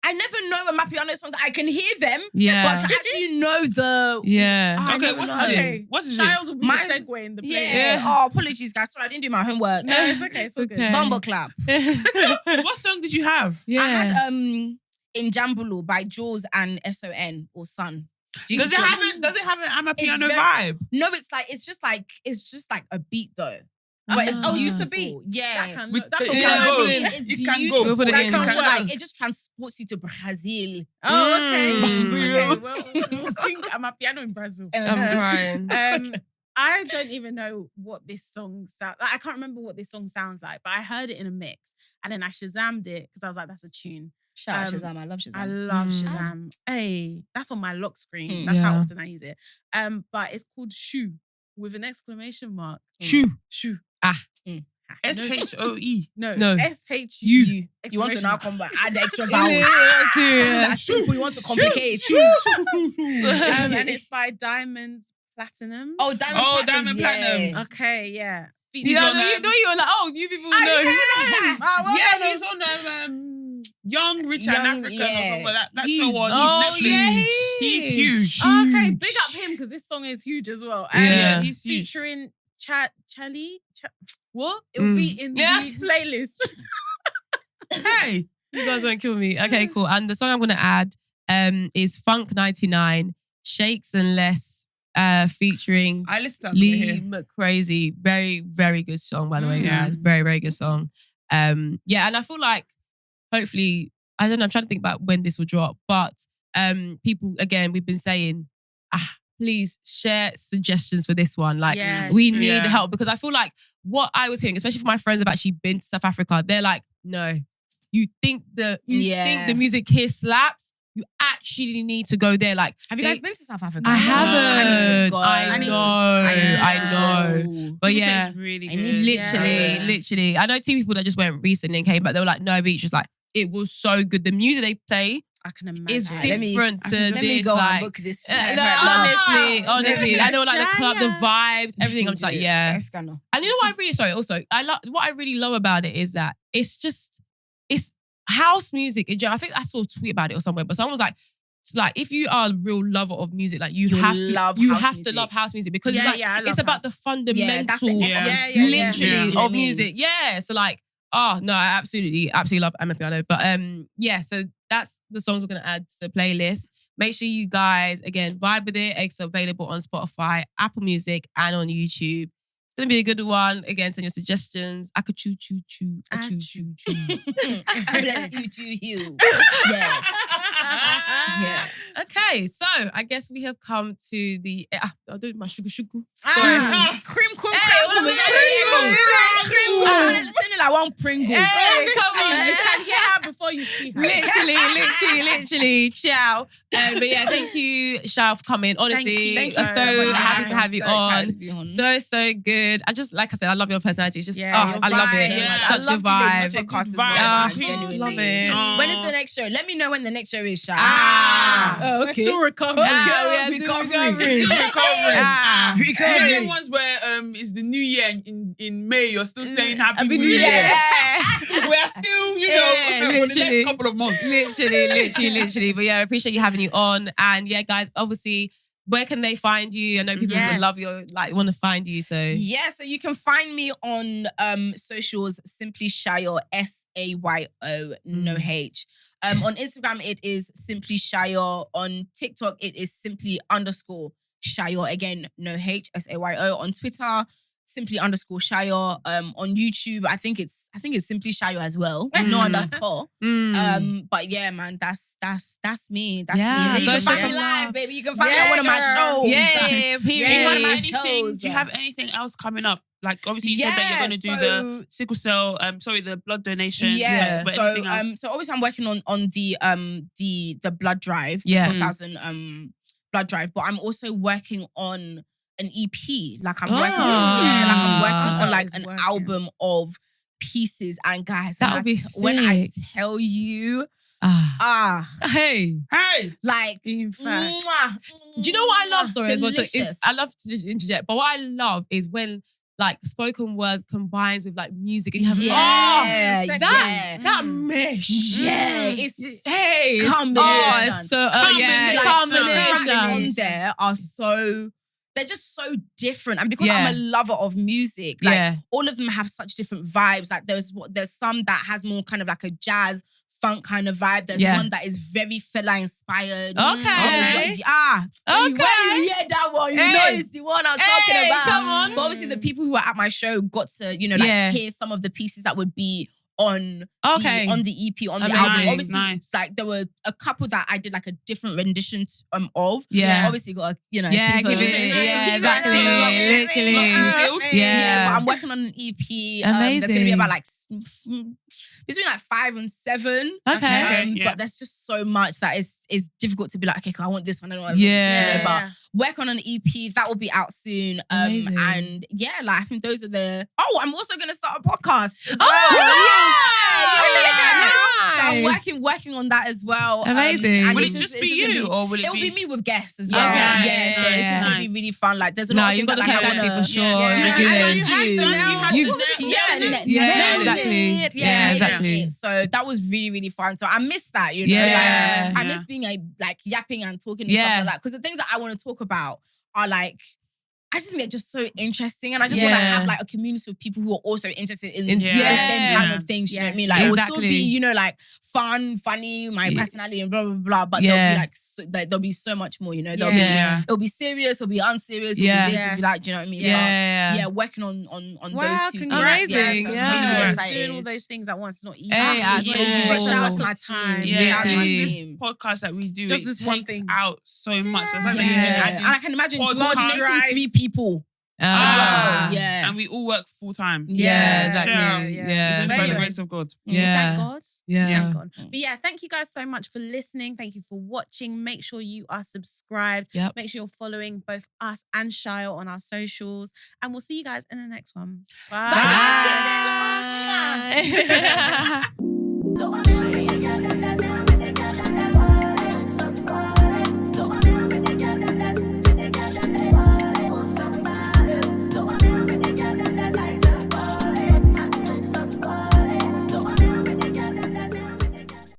I never know when Mapiano songs. I can hear them, Yeah. but to actually know the Yeah. Okay, what's it? What's it? Shiles will be Mine- the segue in the playlist. yeah. Oh, apologies, guys. Sorry, I didn't do my homework. No, it's okay. It's all good. Okay. Bumble clap. What song did you have? Yeah. I had In Jambulu by Jaws and SON or Sun. Does it have an I'm a piano vibe? No, it's just like a beat though. But it's Oh, used to beautiful. be. Yeah. That can With look, that's the- what yeah, I'm go. doing. It's It can beautiful. go. We'll put it Like, in. it just transports you to Brazil. Oh, okay. Mm. Okay, well, we'll sing I'm a piano in Brazil. I'm crying. I don't even know what this song sounds like. I can't remember what this song sounds like, but I heard it in a mix and then I Shazammed it because I was like, that's a tune. Shout out Shazam. I love Shazam. I love Mm. Shazam. Hey, that's on my lock screen. Mm. That's how Yeah. often I use it. But it's called Shoe with an exclamation mark. Shoe. Shoe. SHOE. No. No. SHU. You want to Exclamation now mark. come back, add extra Yeah, vowels. Something serious. that's simple, you want to complicate. And it's by Diamond Platinum. Oh, Diamond Oh, Platinums, Diamond yeah. Platinums. Okay, yeah. You know, you were like, oh, you people know. Yeah, he's on Young, Rich and Young, African yeah. or something. That He's- show on Oh, Netflix. yeah, He's huge. Okay, big up him because this song is huge as well. And Yeah. He's huge. featuring what? It will be in Yeah. the playlist. Hey. You guys won't kill me. Okay, cool. And the song I'm going to add is Funk 99, Shakes and Less, featuring I listened to that Lee here. McCrazy. Very, very good song, by the way, Mm. guys. Very, very good song. Yeah, and I feel like hopefully, I don't know, I'm trying to think about when this will drop, but people, again, we've been saying, please share suggestions for this one. Like, Yeah, we sure. need Yeah. help because I feel like what I was hearing, especially for my friends that have actually been to South Africa, they're like, no, you think the music here slaps, you actually need to go there. Like, Have you guys been to South Africa? I haven't. I need to go. I know. But People say yeah, it's really I good. need to- literally. I know two people that just went recently and came back. They were like, no, Beach was like, it was so good. The music they play I can imagine. is Let me- different to Let this. me go like, and book this. no, Let honestly. me- I know like the club, the Shia. vibes, everything. I'm just like, yeah. And you know what I really, sorry, also, what I really love about it is that it's house music in general. I think I saw a tweet about it or somewhere, but someone was like, it's like if you are a real lover of music, like you have to love house music because Yeah, it's like yeah, I love it's about house. the fundamentals, essence. literally Yeah. of music. Yeah, so like, oh no, I absolutely love Amapiano. But yeah, so that's the songs we're gonna add to the playlist. Make sure you guys again vibe with it. It's available on Spotify, Apple Music, and on YouTube. It's gonna be a good one. Again, send your suggestions. I could choo. Bless you, you. Yeah. Yeah. Okay, so I guess we have come to the. I'll do my shugu. Cream. Hey, Sounding like one Pringle. Hey, come on. You can hear her before you see her. Literally. Ciao. But yeah, thank you, Shao, for coming. Honestly, Thank you I'm so so much. happy to have you So excited on. to be on. So good. I just, like I said, I love your personality. It's just, Yeah, I your love vibe. it. Yeah. Such I love good the vibe. podcast as Vibe. well. Genuinely. Love it. When is the next show? Let me know when the next show is, Sha. We're okay. still recovering. Okay, recovering. You know the ones where it's the new year in May, you're still saying Happy New Year. We're still, for the next couple of months. Literally. But yeah, I appreciate you having you on. And yeah, guys, obviously, where can they find you? I know people would love you, want to find you. So yeah, so you can find me on socials, simply Sayo, Sayo, no H. On Instagram, it is simply Sayo. On TikTok, it is simply _Sayo. Again, no H, Sayo. On Twitter, simply _Sayo. On YouTube, I think it's simply Sayo as well. No underscore. But yeah, man, that's me. That's me. And then you go can find show me some live, love. baby. You can find me on one of my girl. shows. Yeah, One of my period. shows. Do you have anything else coming up? Like obviously you said that you're going to do the sickle cell, the blood donation. Yeah. So obviously I'm working on the blood drive, the 12,000 blood drive, but I'm also working on an EP. Like I'm working on like an album of pieces. And guys, that would be sick. When I tell you, hey, like in fact, do you know what I love? Sorry, delicious. I love to interject, but what I love is when like spoken word combines with like music and you have that mesh. Yeah, it's combination. Oh, it's so combination on there are so. They're just so different. And because I'm a lover of music, like all of them have such different vibes. Like there's some that has more kind of like a jazz funk kind of vibe. There's one that is very Fela inspired. Okay. When you hear that one, you know it's the one I'm talking about. Come on. But obviously the people who were at my show got to, hear some of the pieces that would be on the EP, on the album. Obviously, like there were a couple that I did like a different rendition of. Yeah. Obviously got to, but I'm working on an EP. Amazing. There's gonna be about like between like 5 and 7. But there's just so much that is difficult to be like, okay, cool, I want this one, I don't want that one. But work on an EP that will be out soon. And I think those are the. Oh, I'm also gonna start a podcast as well. So I'm working on that as well. Amazing. Will it just be you, or will it be me with guests as well? So it's just gonna be really fun. Like there's a lot of things that like I wanna for sure. Exactly. So that was really, really fun. So I miss that, I miss being like yapping and talking and stuff like that. Because the things that I want to talk about are like, I just think they're just so interesting, and I just want to have like a community of people who are also interested in the same kind of things. You know what I mean? Like it will still be, like fun, funny, my personality and blah blah blah. But there'll be like there'll be so much more. It'll be serious, it'll be unserious, it'll be this, it'll be like, do you know what I mean? But, working on those two. Amazing. Doing all those things at once is not easy. But shout out to my team. Shout out to my this team. podcast that we do, just this one thing out so much. And I can imagine coordinating 3 people as well. And we all work full time. Exactly. It's all by the grace of God. Thank God. Yeah. God. But thank you guys so much for listening. Thank you for watching. Make sure you are subscribed. Make sure you're following both us and Sayo on our socials. And we'll see you guys in the next one. Bye. Bye.